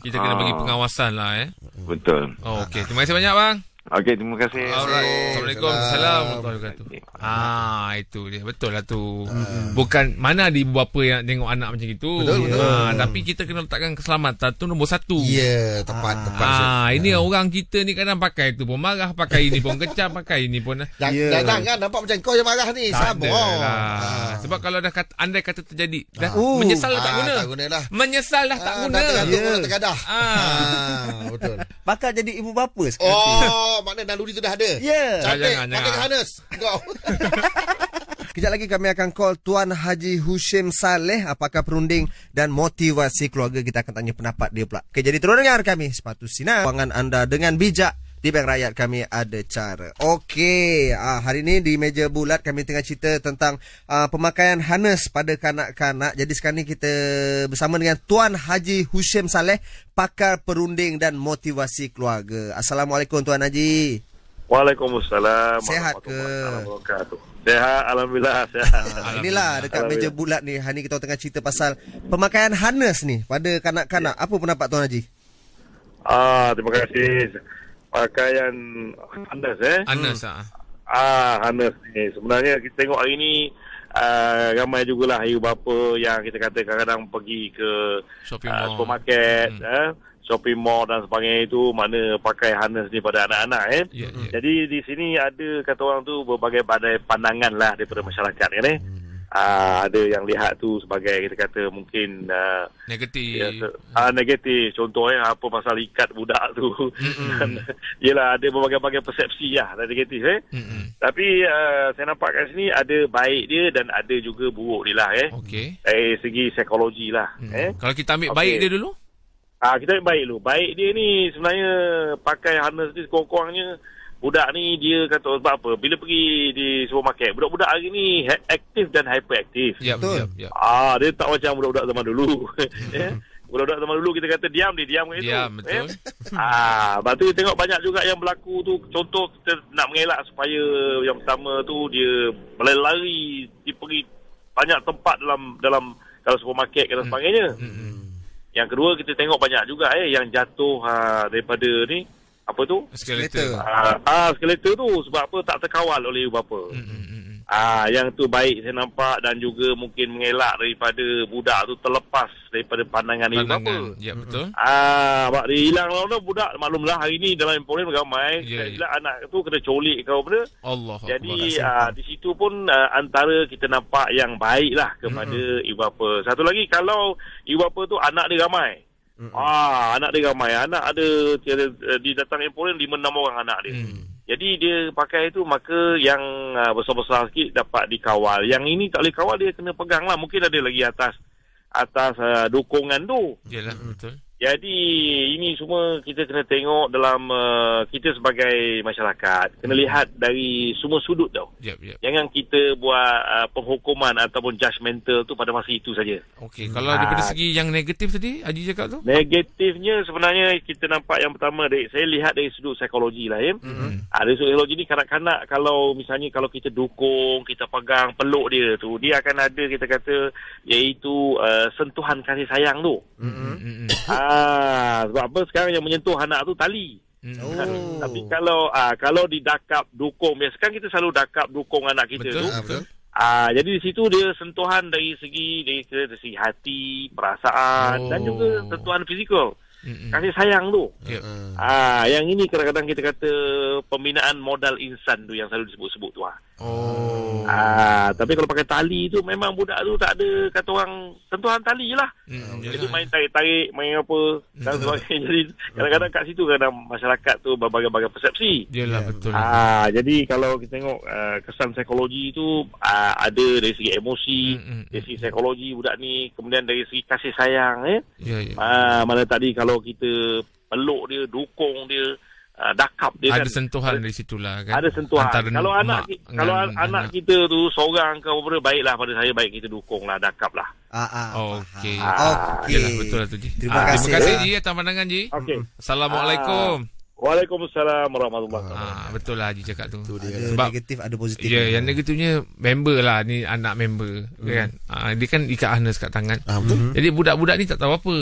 Kita kena bagi pengawasan lah Betul. Okey, terima kasih banyak bang. Okey, terima kasih. Alright. Assalamualaikum. Warahmatullahi wabarakatuh. Itu dia. Betul lah tu. Bukan mana ada ibu bapa yang tengok anak macam itu. Betul. Tapi kita kena letakkan keselamatan tu nombor satu. Ya, tepat. Ini orang kita ni kadang pakai tu pun marah, pakai ini pun kecam, pakai ini pun. Jangan kan nampak macam kau yang marah ni. Sabar. Sebab kalau dah andai kata terjadi, dah menyesal dah tak guna. Tak gunalah. Menyesal dah tak guna. Dah tergadah. Betul. Bakal jadi ibu bapa sekarang. Makna naluri tu dah ada. Cantik. Pakai harness. Kau. Kejap lagi kami akan call Tuan Haji Hushim Saleh. Apakah perunding dan motivasi keluarga? Kita akan tanya pendapat dia pula. Okay, jadi terus dengar kami Sepatu Sinar. Kewangan anda dengan bijak. Di Bank Rakyat kami ada cara. Okey, hari ni di meja bulat kami tengah cerita tentang pemakaian harness pada kanak-kanak. Jadi sekarang ni kita bersama dengan Tuan Haji Hushim Saleh, pakar perunding dan motivasi keluarga. Assalamualaikum Tuan Haji. Waalaikumsalam. Sehat ke? Sehat, alhamdulillah sehat. Inilah dekat meja bulat ni, hari ni kita tengah cerita pasal pemakaian harness ni pada kanak-kanak. Apa pendapat Tuan Haji? Terima kasih. Pakaian harness harness ni sebenarnya kita tengok hari ni ramai jugalah ibu bapa yang kita kata kadang-kadang pergi ke supermarket, shopping mall dan sebagainya, itu mana pakai harness ni pada anak-anak Jadi di sini ada kata orang tu berbagai pandangan lah daripada masyarakat kan ada yang lihat tu sebagai kita kata mungkin negatif. Negatif. Contohnya apa pasal ikat budak tu. Yelah, ada berbagai-bagai persepsi lah negatif Tapi saya nampak kat sini ada baik dia dan ada juga buruk dia lah dari segi psikologi lah. Kalau kita ambil baik dia dulu, kita ambil baik dulu. Baik dia ni sebenarnya pakai harness ni sekurang-kurangnya budak ni dia kata sebab apa? Bila pergi di supermarket, budak-budak hari ni aktif dan hyperaktif. Betul. Dia tak macam budak-budak zaman dulu. Budak-budak zaman dulu kita kata diam, dia diam kat itu. Betul. Lepas tu kita tengok banyak juga yang berlaku tu. Contoh kita nak mengelak supaya yang pertama tu dia berlari, dia pergi banyak tempat dalam supermarket dan sebagainya. Yang kedua kita tengok banyak juga yang jatuh daripada ni apa tu? Eskalator. Eskalator tu sebab apa? Tak terkawal oleh ibu bapa. Yang tu baik saya nampak, dan juga mungkin mengelak daripada budak tu terlepas daripada pandangan ibu bapa. Ya, betul. Sebab dia hilang lah budak. Maklumlah hari ni dalam Emporium ramai hilang anak tu kena colik kau benda. Allah. Jadi di situ pun antara kita nampak yang baik lah kepada ibu bapa. Satu lagi, kalau ibu bapa tu anak dia ramai. Anak dia ramai. Anak ada di datang Emporium 5-6 orang anak dia. Jadi dia pakai itu, maka yang besar-besar sikit dapat dikawal. Yang ini tak boleh kawal, dia kena pegang lah. Mungkin ada lagi atas dukungan tu. Yalah, betul. Jadi ini semua kita kena tengok dalam kita sebagai masyarakat kena lihat dari semua sudut tau. Jangan kita buat penghukuman ataupun judgemental tu pada masa itu saja. Okey, kalau daripada segi yang negatif tadi Haji cakap tu? Negatifnya sebenarnya kita nampak yang pertama saya lihat dari sudut psikologi lah dari sudut psikologi ni, kanak-kanak kalau misalnya kalau kita dukung, kita pegang, peluk dia tu, dia akan ada kita kata iaitu sentuhan kasih sayang tu. Sebab apa sekarang yang menyentuh anak tu tali. Tapi kalau didakap dukung, biasa kan kita selalu dakap dukung anak kita. Betul. Jadi di situ dia sentuhan dari segi hati, perasaan dan juga sentuhan fizikal. Kasih sayang tu. Yang ini kadang-kadang kita kata pembinaan modal insan tu yang selalu disebut-sebut tu. Tapi kalau pakai tali tu memang budak tu tak ada kata orang sentuhan tali je lah. Jadi main tarik-tarik, main apa dan sebagainya. Jadi kadang-kadang kat situ kadang masyarakat tu berbagai-bagai persepsi. Yalah, betul. Jadi kalau kita tengok kesan psikologi tu ada dari segi emosi, dari segi psikologi budak ni, kemudian dari segi kasih sayang mana tadi kalau kita peluk dia, dukung dia, dakap dia, ada sentuhan dari situlah kan. Ada sentuhan. Kalau anak kita tu seorang ke apa, baiklah pada saya baik kita dukung lah, dakap lah. Okey. Yalah, betul lah tu Ji. Terima kasih Ji atas pandangan Ji. Assalamualaikum. Waalaikumsalam warahmatullahi wabarakatuh. Betul lah Haji cakap tu. Ada sebab negatif, ada positif. Yang negatifnya member lah ni, anak member kan. Dia kan ikat harness kat tangan. Jadi budak-budak ni tak tahu apa.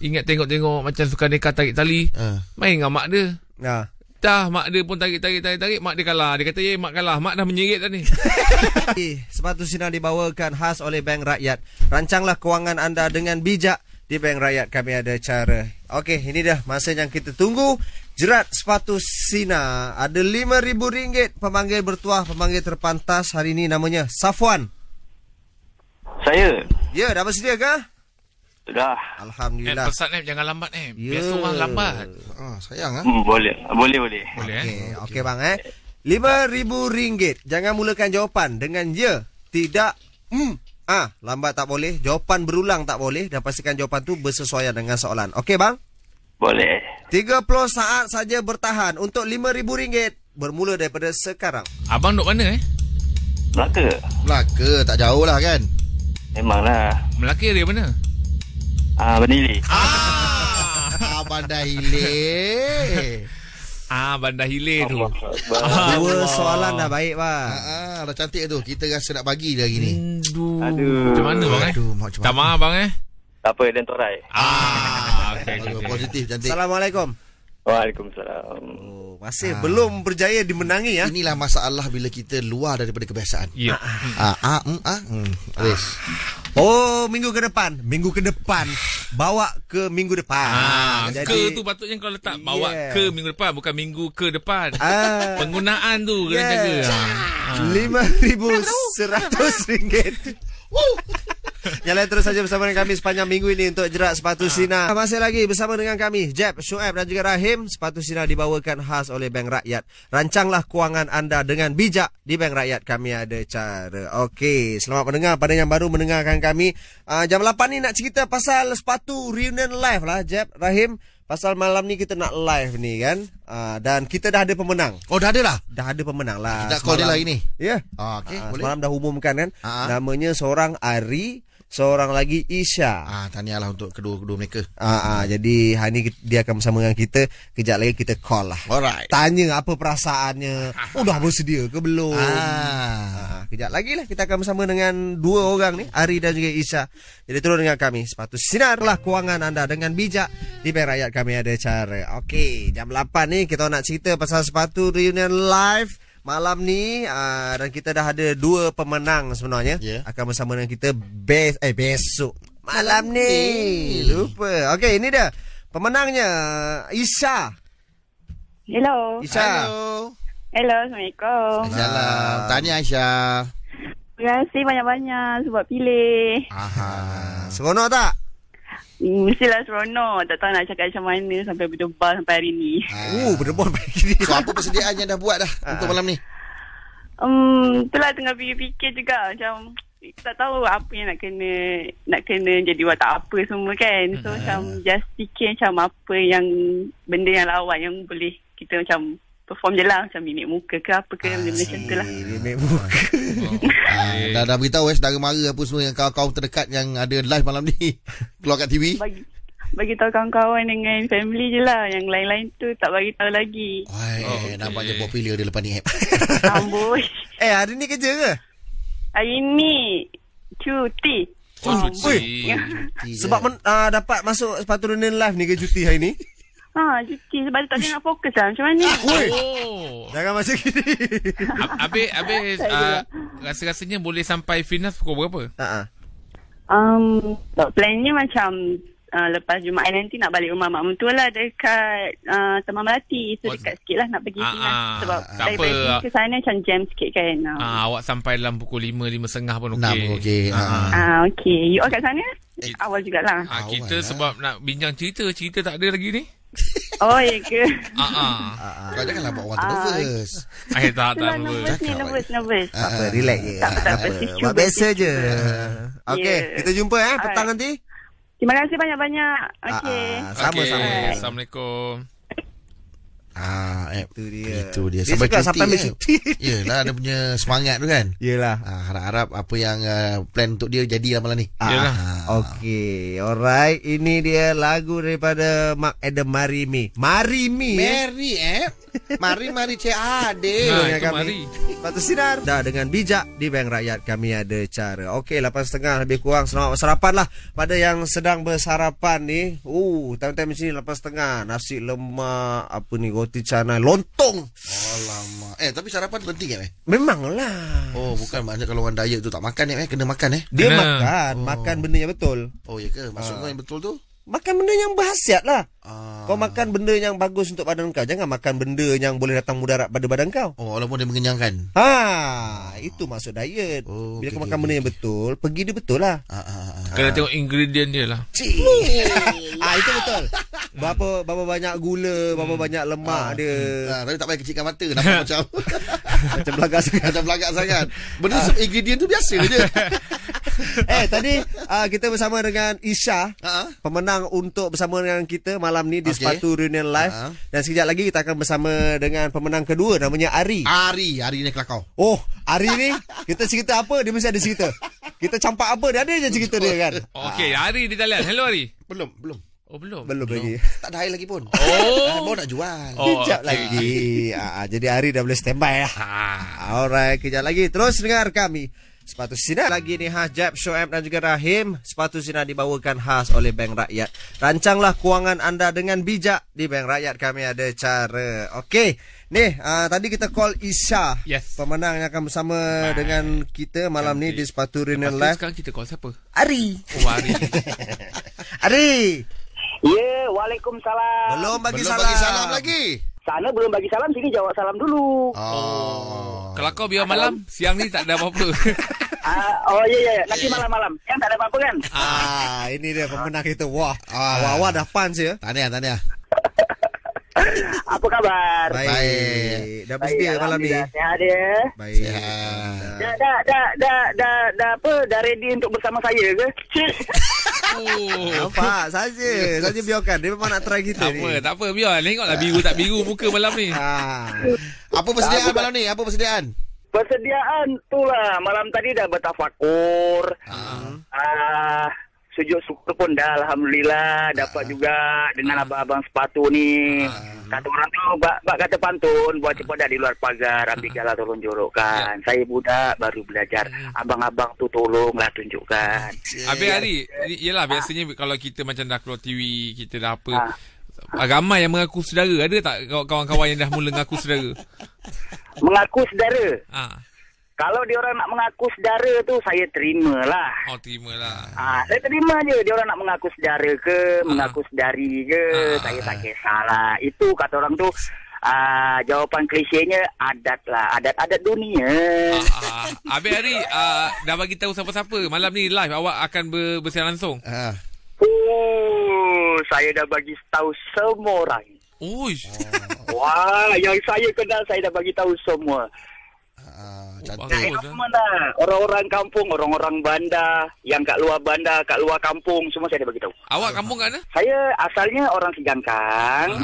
Ingat tengok-tengok macam suka neka tarik tali. Main dengan mak dia. Dah mak dia pun tarik, mak dia kalah. Dia kata, mak kalah. Mak dah menyerit dah ni. Sepatu Sinar dibawakan khas oleh Bank Rakyat. Rancanglah kewangan anda dengan bijak. Di Bank Rakyat kami ada cara. Okey, ini dah masa yang kita tunggu. Jerat sepatu Sinar. Ada RM5,000 pemanggil bertuah, pemanggil terpantas hari ini namanya Safwan. Saya. Ya, dah bersedia ke? Sudah. Alhamdulillah. Pesan jangan lambat biasa orang lambat. Sayang Boleh. Okey bang RM5,000. Jangan mulakan jawapan dengan ya, tidak, lambat tak boleh, jawapan berulang tak boleh, dan pastikan jawapan tu bersesuaian dengan soalan. Okey bang? Boleh. 30 saat saja bertahan untuk RM5,000 bermula daripada sekarang. Abang duk mana Melaka, tak jauh lah kan? Memanglah. Melaka dia mana? Bendili. Abang dah hilir. Bandar Hilir tu. Dua soalan dah baik, Pak. Dah cantik tu. Kita rasa nak bagi dia hari ni. Aduh. Macam mana bang Tak maaf bang Tak apa, dan torai. Okay. Positif, cantik. Assalamualaikum. Waalaikumsalam. Masih belum berjaya dimenangi ya. Inilah masalah bila kita luar daripada kebiasaan. Ya. Minggu ke depan bawa ke minggu depan. Ke tu patutnya kau letak bawa ke minggu depan, bukan minggu ke depan. Penggunaan tu kena jaga. RM5,100. Nyalain terus saja bersama dengan kami sepanjang minggu ini untuk jerat sepatu Sinar. Masih lagi bersama dengan kami Jeb, Shuaib dan juga Rahim. Sepatu Sinar dibawakan khas oleh Bank Rakyat. Rancanglah kewangan anda dengan bijak. Di Bank Rakyat kami ada cara. Okey, selamat mendengar pada yang baru mendengarkan kami. Jam 8 ni nak cerita pasal sepatu reunion live lah Jeb, Rahim. Pasal malam ni kita nak live ni kan. Dan kita dah ada pemenang. Oh, dah ada lah? Dah ada pemenang lah. Kita call dia lah ini. Ya. Okey, boleh. Semalam dah umumkan kan. Namanya seorang Ari, seorang lagi Isha. Tahniahlah untuk kedua-kedua mereka. Jadi hari ni dia akan bersama dengan kita. Kejap lagi kita call lah. Alright. Tanya apa perasaannya. Dah bersedia ke belum? Kejap lagi lah kita akan bersama dengan dua orang ni, Ari dan juga Isha. Jadi terus dengan kami. Sepatu Sinarlah kewangan anda dengan bijak. Di Bank Rakyat kami ada cara. Okey, jam 8 ni kita nak cerita pasal sepatu reunion live malam ni. Dan kita dah ada dua pemenang sebenarnya. Akan bersama dengan kita besok malam ni. Lupa. Okey, ini dia pemenangnya, Isha. Hello. Isha. Hello, Assalamualaikum. Salam. Tanya Aisyah. Terima kasih banyak-banyak sebab pilih. Seronok tak? Mestilah seronok. Tak tahu nak cakap macam mana sampai berdebar sampai hari ni. Berdebar sampai hari ni. So, apa persediaan yang dah buat dah untuk malam ni? Itulah tengah fikir-fikir juga. Macam tak tahu apa yang nak kena jadi watak apa semua kan. So macam just fikir macam apa yang benda yang lawan yang boleh kita macam perform je lah. Macam mimik muka ke apa ke, benda macam tu lah. Mimik muka. Dah beritahu saudara mara apa semua yang kawan-kawan terdekat yang ada live malam ni keluar kat TV. Bagi tahu kawan-kawan dengan family je lah. Yang lain-lain tu tak bagi tahu lagi. Nampaknya popular dia lepas ni. Amboi. Hari ni kerja ke? Hari ni cuti. Cuti. Sebab dapat masuk sepatu reunion live ni ke cuti hari ni? Cuti sebab tak nak fokus lah. Macam mana? Jangan macam gini. Habis rasa-rasanya boleh sampai final pukul berapa? Plannya macam lepas Jumaat nanti nak balik rumah mak mentua lah dekat Taman Melati. So dekat sikit lah nak pergi final. Sebab daripada ke sana macam jam sikit kan. Awak sampai dalam pukul 5, 5.30 pun okey. Okey. You all kat sana? Awal jugalah. Kita sebab nak bincang cerita tak ada lagi ni. Oh, ya ke? Kau janganlah buat orang tu nervous. Tak Nervous. Apa, relax je. Tak apa. Buat biasa je. Okey, kita jumpa petang nanti. Terima kasih banyak-banyak. Okey. Sama-sama. Assalamualaikum. Itu dia. Sampai cuti. Yelah, dia punya semangat tu kan. Yelah. Harap-harap apa yang plan untuk dia jadilah malam ni. Yelah. Okey, alright. Ini dia lagu daripada Mark Adam Marimi. Mari CAD. Mari. Sepatu Sinar dah dengan bijak di Bank Rakyat kami ada cara. Okey, 8.30 lebih kurang. Selamat bersarapan lah pada yang sedang bersarapan ni. Time-time macam ni 8.30. Nasi lemak, apa ni, roti canai, lontong. Alamak. Tapi sarapan penting Memanglah. Bukan maknanya kalau orang diet tu tak makan kena makan Dia makan benda yang betul. Ya ke? Maksudnya yang betul tu? Makan benda yang berkhasiat lah. Kau makan benda yang bagus untuk badan kau. Jangan makan benda yang boleh datang mudarat pada badan kau. Walaupun dia mengenyangkan. Itu maksud diet. Bila kau makan benda yang betul, pergi dia betul lah. Kena tengok ingredient dia lah. Itu betul. Berapa banyak gula, berapa banyak lemak dia. Tapi tak payah kecilkan mata. Nampak macam belagak sangat. Benda ingredient tu biasa je. Tadi kita bersama dengan Isha, pemenang untuk bersama dengan kita malam ni di Sepatu Reunion Live. Dan sekejap lagi kita akan bersama dengan pemenang kedua, namanya Ari. Ari ni kelakau. Ari ni kita cerita apa dia mesti ada cerita. Kita campak apa dia ada je cerita dia kan. Okey, Ari di talian. Hello Ari. Belum. Oh, belum. Belum lagi. Tak ada air lagi pun. Oh. Baru nak jual. Kejap lagi. Jadi Ari dah boleh standby lah. Alright, kejap lagi. Terus dengar kami. Sepatu Sinar lagi ni khas Jeb, Shoaib dan juga Rahim. Sepatu Sinar dibawakan khas oleh Bank Rakyat. Rancanglah kewangan anda dengan bijak. Di Bank Rakyat kami ada cara. Okey. Ni, tadi kita call Isha. Yes. Pemenang yang akan bersama dengan kita malam ni di Sepatu Reunion Live. Sekarang kita call siapa? Ari. Oh, Ari. Ari. Ya, Waalaikumsalam. Belum bagi Belum salam. bagi salam lagi. Sana belum bagi salam, sini jawab salam dulu. Kalau kau biar malam, siang ni tak ada apa-apa. Ya. Nanti malam-malam. Yang tak ada apa-apa kan? Ini dia pemenang kita. Wah, awal-awal dah punch ya. Tahniah. Apa kabar? Baik. Dah bersedia malam ni? Sehat dia. Baik. Dah ready untuk bersama saya ke? Nampak saja biarkan. Dia memang nak try kita ni. Tak apa, biar. Tengoklah biru tak biru muka malam ni. Apa persediaan malam ni? Apa persediaan? Persediaan tu lah. Malam tadi dah bertafakur. Sujud syukur pun dah, Alhamdulillah. Dapat juga dengan abang-abang sepatu ni. Kata orang tu, bak kata pantun, buat cepat di luar pagar, ambil galah tolong jorokkan. Saya budak baru belajar. Abang-abang tu tolonglah tunjukkan. Habis Ari, yelah biasanya kalau kita macam dah keluar TV, kita dah apa, ramai yang mengaku saudara. Ada tak kawan-kawan yang dah mula mengaku saudara? Mengaku saudara? Kalau dia orang nak mengaku saudara tu, saya terima lah. Oh, terima lah. Saya terima je. Dia orang nak mengaku saudara ke, mengaku saudari ke, saya tak kisahlah. Itu kata orang tu, jawapan klisenya adat lah. Adat-adat dunia. Habis Ari, dah bagi tahu siapa-siapa malam ni live awak akan bersiaran langsung? Saya dah bagi tahu semua orang. Wah, yang saya kenal saya dah bagi tahu semua. Cantik. Orang-orang kampung, orang-orang bandar, yang kat luar bandar, kat luar kampung, semua saya dah bagi tahu. Awak kampung kat mana? Saya asalnya orang Segangkang.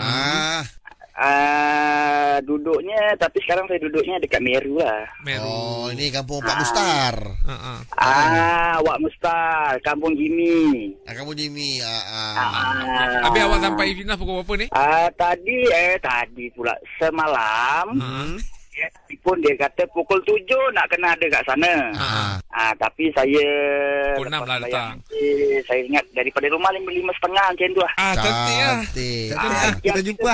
Duduknya, tapi sekarang saya duduknya dekat Meru lah. Oh, ini kampung Pak Mustar. Wak Mustar, kampung Jimmy. Kampung Jimmy. Habis awak sampai Fina pukul berapa ni? Tadi pula semalam. Pun dia kata pukul 7 nak kena ada kat sana. Tapi saya pukul 6 lah datang. Saya ingat daripada rumah 5.30 macam tu lah. Cantik lah. Kita jumpa.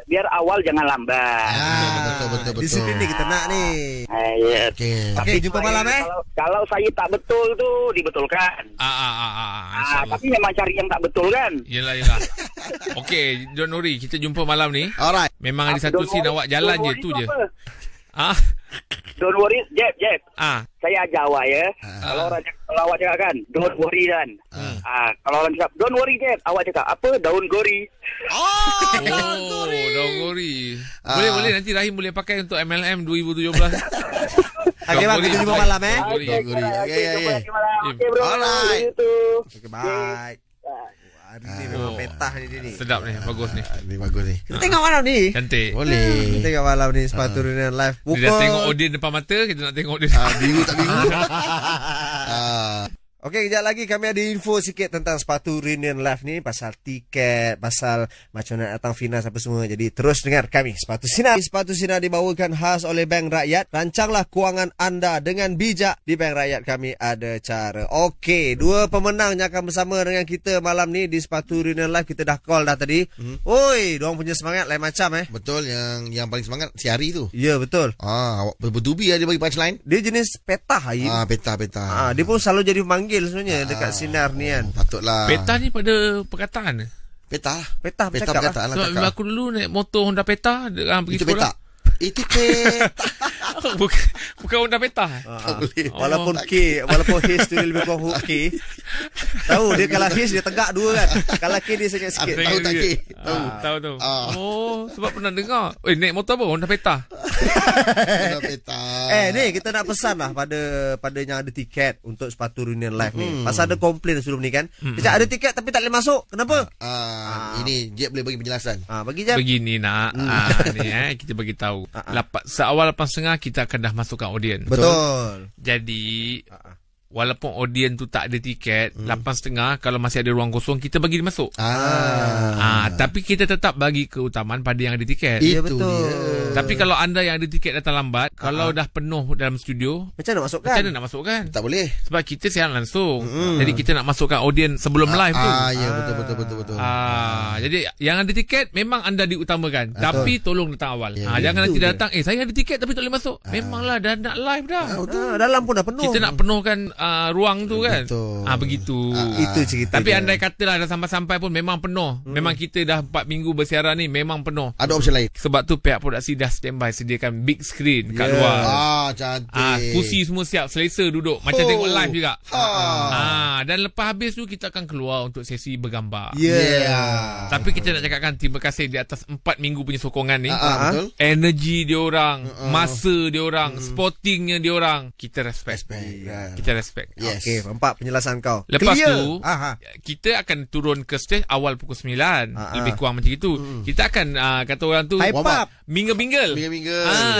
Biar awal jangan lambat. Betul. Disiplin ni kita nak ni. Okey, jumpa malam Kalau saya tak betul tu dibetulkan. Tapi memang cari yang tak betul kan. Yelah. Okey, don't worry, kita jumpa malam ni. Alright. Memang ada satu scene awak jalan je tu je. Don't worry, Jeb. Saya ajar awak ya. Kalau awak cakap kan, don't worry kan. Kalau orang cakap, don't worry Jeb, awak cakap apa? Daun gori. Daun gori. Boleh nanti Rahim boleh pakai untuk MLM 2017. Okey bang, kita jumpa malam Gori. Okey bro. Alright. Okay, bye. Hari ni memang petah ni dia ni. Sedap ni, bagus ni. Ni bagus ni. Kita tengok malam ni. Cantik. Boleh. Kita tengok malam ni Sepatu Reunion Live. Dia dah tengok audience depan mata, kita nak tengok dia. Biru tak biru. Okey, kejap lagi kami ada info sikit tentang Sepatu Reunion Live ni. Pasal tiket, pasal macam nak datang final apa semua. Jadi terus dengar kami Sepatu Sinar. Sepatu Sinar dibawakan khas oleh Bank Rakyat. Rancanglah kewangan anda dengan bijak. Di Bank Rakyat kami ada cara. Okey, dua pemenang yang akan bersama dengan kita malam ni di Sepatu Reunion Live. Kita dah call dah tadi. Oi, diorang punya semangat lain macam Betul, yang paling semangat si Ari tu. Ya, betul. Awak bertubi dia bagi punchline. Dia jenis petah peta. Dia pun selalu jadi pemanggil sebenarnya dekat Sinar ni kan. Patutlah. Peta ni pada perkataan. Peta perkataan lah. So, aku dulu naik motor Honda Peta pergi itu sekolah. Itu peta. Bukan Honda Peta. Walaupun H tu dia lebih kurang K. Tahu dia kalau H dia tegak dua kan. Kalau K dia sengit sikit. Tahu tak K? Tahu. Sebab pernah dengar. Naik motor apa? Honda Peta. Honda Peta. Ni kita nak pesan lah pada yang ada tiket untuk Sepatu Reunion Live ni. Pasal ada komplain sebelum ni kan. Dia ada tiket tapi tak boleh masuk. Kenapa? Ini Jeb boleh bagi penjelasan. Bagi Jeb. Begini nak. Ni kita bagi tahu. Seawal 8.30 kita akan dah masukkan audien. Betul. Jadi walaupun audien tu tak ada tiket, 8.30 kalau masih ada ruang kosong, kita bagi dia masuk. Tapi kita tetap bagi keutamaan pada yang ada tiket. Ya, betul. Tapi kalau anda yang ada tiket datang lambat, kalau dah penuh dalam studio, macam mana masukkan? Macam mana nak masukkan? Tak boleh. Sebab kita siaran langsung. Jadi kita nak masukkan audien sebelum live tu. Ya, betul. Jadi yang ada tiket memang anda diutamakan. Tapi tolong datang awal. Jangan nanti datang, saya ada tiket tapi tak boleh masuk. Memanglah dah nak live dah. Dalam pun dah penuh. Kita nak penuhkan ruang tu kan. Begitu. Itu cerita. Tapi andai katalah dah sampai-sampai pun memang penuh. Memang kita dah 4 minggu bersiaran ni memang penuh. Ada opsi lain. Sebab tu pihak produksi dah standby sediakan big screen kat luar. Cantik. Kursi semua siap, selesa duduk macam tengok live juga. Dan lepas habis tu kita akan keluar untuk sesi bergambar. Tapi kita nak cakapkan terima kasih di atas 4 minggu punya sokongan ni. Energi dia orang, masa dia orang, sportingnya dia orang, kita respect. Kita respect. Okey, nampak penjelasan kau. Lepas tu kita akan turun ke stage awal pukul 9. Lebih kurang macam itu. Kita akan kata orang tu mingle-mingle.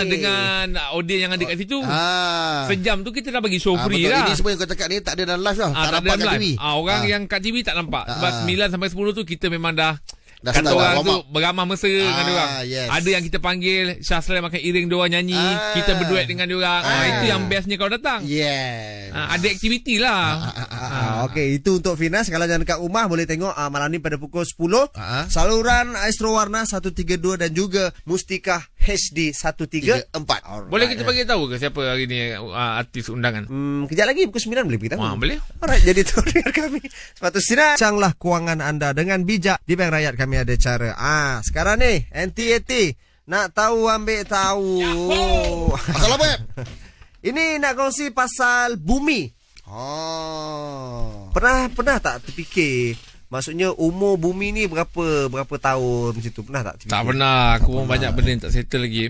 Dengan audien yang ada kat situ. Sejam tu kita dah bagi show free lah. Ini semua yang kau cakap ni tak ada dalam live tau. Tak nampak kat TV. Orang yang kat TV tak nampak. Sebab 9 sampai 10 tu kita memang dah kata orang tu beramah mesra dengan diorang. Ada yang kita panggil Syah makan iring diorang nyanyi, kita berduet dengan diorang. Itu yang bestnya kalau datang. Ada aktiviti lah. Okey, itu untuk Finas. Kalau jangan dekat rumah boleh tengok malam ni pada pukul 10. Saluran Astro Warna 132 dan juga Mustika HD 134. Boleh kita bagi tahu ke siapa hari ni artis undangan? Kejap lagi pukul 9 boleh beritahu. Boleh. Alright, jadi tu dengar kami. Sepatu Sinar, canglah kewangan anda dengan bijak. Di Bank Rakyat kami ada cara. Sekarang ni NTAT nak tahu ambil tahu. Pasal apa? Ini nak kongsi pasal bumi. Pernah tak terfikir, maksudnya umur bumi ni berapa tahun macam tu? Pernah tak terfikir? Tak pernah. Aku pun banyak benda yang tak settle lagi.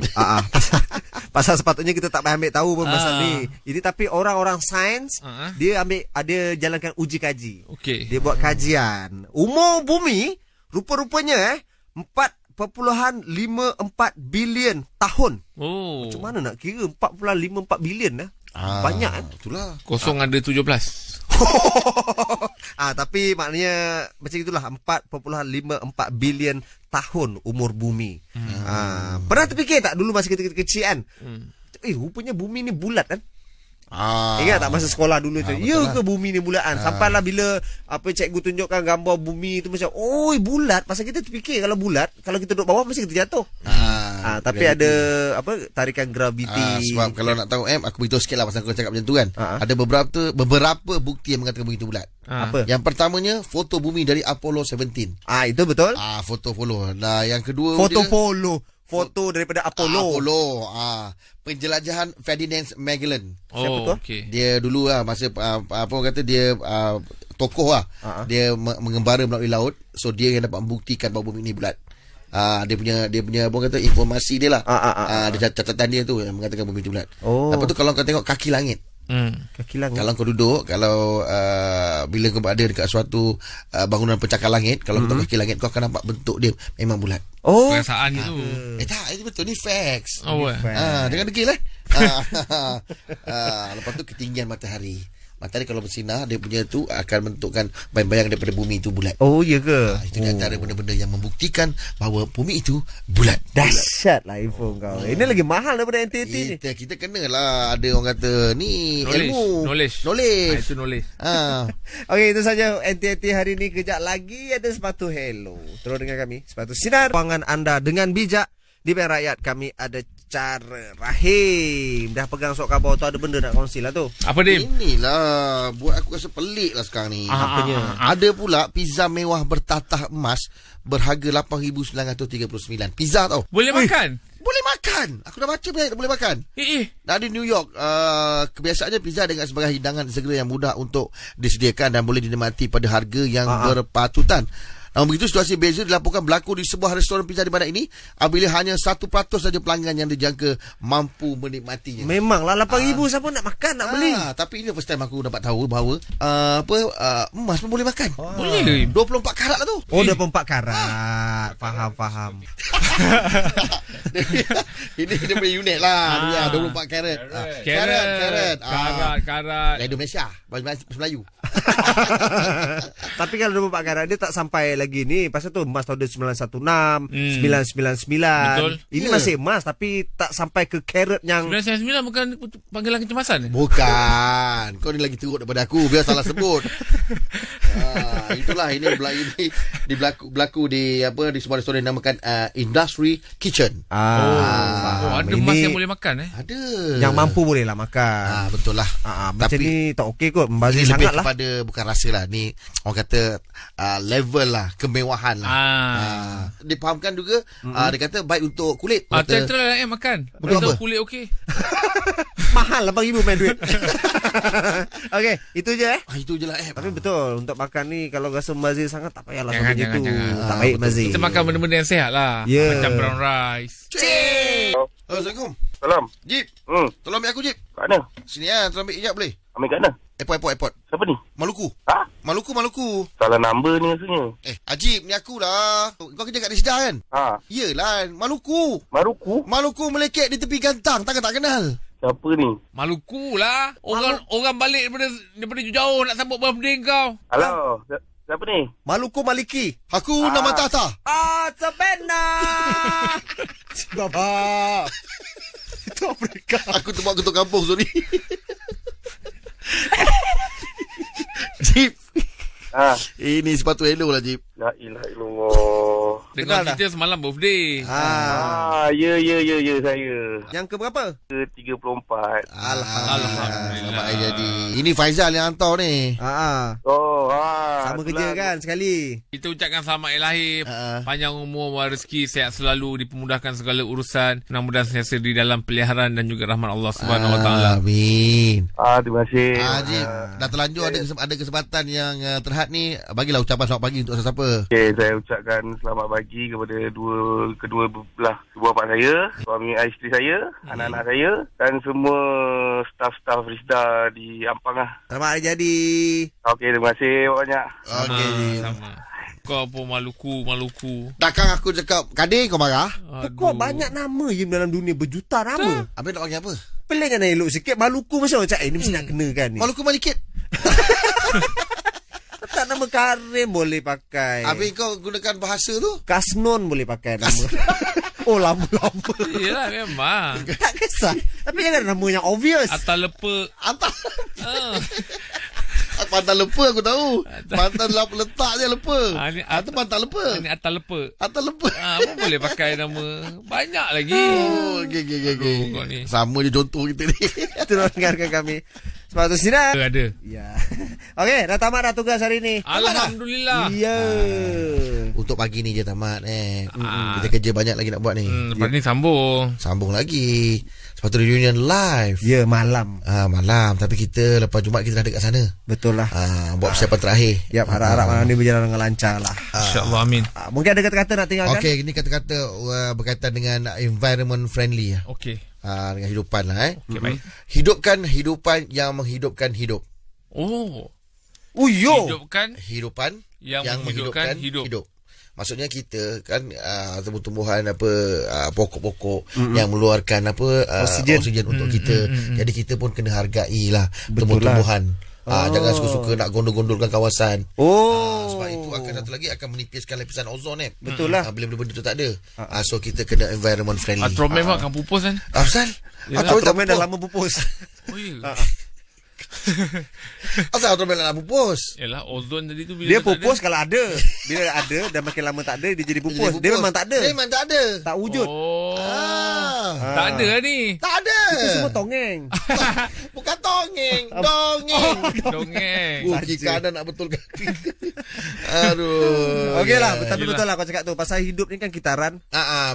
Pasal sepatutnya kita tak ambil tahu pun pasal ni. Ini tapi orang-orang sains dia jalankan uji kaji. Dia buat kajian. Umur bumi rupa-rupanya 4.54 bilion tahun. Macam mana nak kira 4.54 bilion banyak kan? Itulah. Kosong ada 17. Tapi maknanya macam itulah 4.54 bilion tahun umur bumi. Pernah terfikir tak dulu masa kita kecil kan? Rupanya bumi ni bulat kan? Ingat tak masa sekolah dulu tu? Ya ke bumi ni bulat kan? Sampailah bila cikgu tunjukkan gambar bumi tu macam bulat. Pasal kita terfikir kalau bulat, kalau kita duduk bawah mesti kita jatuh. Tapi ada tarikan graviti. Sebab kalau nak tahu aku beritahu sikit lah pasal kau cakap macam tu kan. Ada beberapa bukti yang mengatakan bumi itu bulat. Yang pertamanya foto bumi dari Apollo 17. Itu betul. Foto Apollo. Nah, yang kedua foto daripada Apollo. Penjelajahan Ferdinand Magellan. Siapa tu? Dia dulu masa dia tokoh dia mengembara melalui laut. So dia yang dapat membuktikan bahawa bumi ini bulat. Dia punya informasi dia lah. Ada catatan dia tu yang mengatakan bumi itu bulat. Lepas tu kalau kau tengok kaki langit. Kaki langit. Kalau kau duduk, bila kau berada dekat suatu bangunan pencakar langit, kalau kau kaki langit, kau akan nampak bentuk dia memang bulat. Perasaan itu. Tak, itu betul. Ni facts. Jangan degil lepas tu ketinggian matahari. Matahari kalau bersinar, dia punya tu akan bentukkan bayang-bayang daripada bumi itu bulat. Ya ke? Itu di antara benda-benda yang membuktikan bahawa bumi itu bulat. Dahsyat lah info kau. Ini lagi mahal daripada NTT ni. Kita kenalah, ada orang kata ni ilmu. Knowledge. Itu knowledge. Okey, itu saja NTT hari ni. Kejap lagi ada sepatu Hello. Terus dengan kami, sepatu Sinar. Kewangan anda dengan bijak. Di Bank Rakyat kami ada cara. Rahim dah pegang sok khabar tu, ada benda nak kongsi lah tu. Apa Dim? Inilah buat aku rasa pelik lah sekarang ni. Apanya? Ada pula pizza mewah bertatah emas berharga 8,939. Pizza tau. Boleh makan? Boleh makan. Aku dah baca boleh makan. Dah di New York, kebiasaannya pizza dengan sebagai hidangan segera yang mudah untuk disediakan dan boleh dinikmati pada harga yang berpatutan. Namun begitu, situasi beza dilaporkan berlaku di sebuah restoran pizza di bandar ini apabila hanya 1% saja pelanggan yang dijangka mampu menikmatinya. Memanglah 8,000 siapa nak makan, nak beli. Tapi ini first time aku dapat tahu bahawa emas pun boleh makan. Boleh. 24 karat lah tu. Oh, 24 karat. Faham. Ini dia punya unit lah. 24 karat. Karat. Indonesia. Bahasa Melayu. Tapi kalau 24 karat dia tak sampai lagi ni. Pasal tu emas tahun 916, 999. Betul. Ini masih emas tapi tak sampai ke karat yang 999 bukan panggilan kecemasan. Bukan. Kau ni lagi teruk daripada aku. Biar salah sebut. Itulah ini berlaku di di sebuah restoran yang dinamakan Industry Kitchen. Ada emas yang boleh makan Ada. Yang mampu boleh lah makan. Betul lah. Macam ni tak okey kot. Membazir ini sangat lebih lah. kepada bukan rasa lah. Ni orang kata level lah, kemewahan lah. Dipahamkan juga dia kata baik untuk kulit. Central lah makan. Betul kulit okey. Mahal 8,000 main duit. Okey, itu je Itu je lah Tapi betul, untuk makan ni kalau rasa membazir sangat tak payahlah sampai gitu. Tak baik membazir. Kita makan benda-benda yang sihat lah. Macam brown rice. Assalamualaikum. Salam. Jip. Tolong ambil aku, Jip. Kat mana? Sini lah, tolong ambil ijab boleh? Ambil kat mana? Airport. Siapa ni? Maluku. Maluku. Salah number ni rasanya. Ajib, ni aku lah. Kau kerja kat Risda kan? Yelah, Maluku melekek di tepi gantang. Takkan tak kenal. Siapa ni? Maluku lah. Orang balik daripada jauh nak sambut birthday kau. Halo. Siapa ni? Maluku Maliki. Aku nama Tata. Sabena. Baba. Itu Afrika. Aku tu buat ketua kampung sorry. Jip. Ini sepatu hello lah, Jip. La ilaha illallah. Dengar kita semalam birthday. Ya saya. Yang ke berapa? Ke 34. Alhamdulillah. Selamat hari jadi. Ini Faizal yang hantar ni. Sama kerja kan sekali. Kita ucapkan selamat hari lahir, panjang umur, rezeki, sihat selalu, dipermudahkan segala urusan, mudah-mudahan sentiasa di dalam peliharaan dan juga rahmat Allah Subhanahu Wa Taala. Amin. Terima kasih. Jip, dah terlanjur ada kesempatan yang terhad ni, bagilah ucapan selamat pagi untuk siapa. Okey, saya ucapkan selamat pagi kepada kedua belah ibu bapa saya, suami isteri saya, anak-anak saya dan semua staf-staf Risda di Ampang lah. Selamat hari jadi. Okey, terima kasih banyak. Okey. Sama. Kau pun Maluku. Takkan aku cakap Kadir kau marah? Kau banyak nama je dalam dunia, berjuta nama. Habis nak panggil apa? Pelik kan elok sikit. Maluku macam ni mesti nak kena kan ni. Maluku Malikit. Tak nama Karim boleh pakai. Habis kau gunakan bahasa tu? Kasnon boleh pakai nama. Oh, lama-lama. Yelah memang. Tak kisah. Tapi jangan nama yang obvious. Atal lepa. Pantai lepa aku tahu. Pantai letak je lepa. Itu pantai lepa. Ini atal lepa. Apa boleh pakai nama. Banyak lagi. Okay. Sama je contoh kita ni. Tolong dengarkan kami. Sepatu sinar. Ada. Ya. Okey, dah tamat dah tugas hari ni. Alhamdulillah. Ya. Untuk pagi ni je tamat Kita kerja banyak lagi nak buat ni. Lepas ni sambung lagi. Sepatu reunion live. Ya, malam. Malam. Tapi kita lepas Jumaat kita dah dekat sana. Betul lah. Buat persiapan terakhir. Ya, harap-harap malam ni berjalan dengan lancar lah. InsyaAllah, amin. Mungkin ada kata-kata nak tinggalkan? Okey, ini kata-kata berkaitan dengan environment friendly. Okey. Dengan hidupan lah. Okey, baik. Hidupkan hidupan yang menghidupkan hidup. Hidupkan hidupan yang menghidupkan hidup. Maksudnya kita kan tumbuh-tumbuhan pokok-pokok yang mengeluarkan oksigen untuk kita. Jadi kita pun kena hargai lah tumbuh-tumbuhan. Jangan suka-suka nak gondol-gondolkan kawasan. Sebab itu akan satu lagi akan menipiskan lapisan ozon Betul lah. bila benda tu tak ada. So kita kena environment friendly. Atromen akan pupus kan? Asal? Atromen dah lama pupus. Oh ya. Asal Atromen nak pupus? Yalah, ozon tadi tu bila dia pupus kalau ada. Bila ada dan makin lama tak ada, dia jadi pupus. Dia memang tak ada. Tak wujud. Tak ada lah ni. Tak ada. Itu semua tongeng. Bukan tongeng. Dongeng. Jika anda nak betulkan. Aduh. Okey lah. Tapi betul lah kau cakap tu. Pasal hidup ni kan kitaran.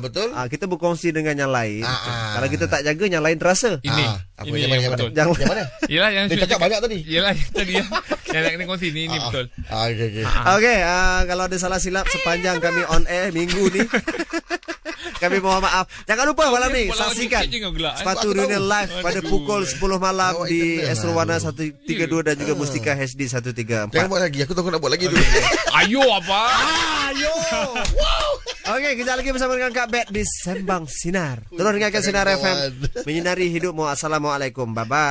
Betul. Kita berkongsi dengan yang lain. Kalau kita tak jaga, yang lain terasa. Ini yang betul. Yang mana? Yelah, yang dia cakap banyak tadi. Yelah tadi ya. Yang nak kena kongsi ni betul. Okay. Okey, kalau ada salah silap sepanjang kami on air minggu ni, kami mohon maaf. Jangan lupa malam ni saksikan Sepatu Reunion live pada pukul 10 malam di Astro Warna 132 dan juga Mustika HD 134. Jangan buat lagi. Aku tahu nak buat lagi tu. Ayo apa? Ayo. Okey, kejap lagi bersama dengan Kak Bet di Sembang Sinar. Terus dengarkan Sinar FM menyinari hidupmu. Assalamualaikum. Bye bye.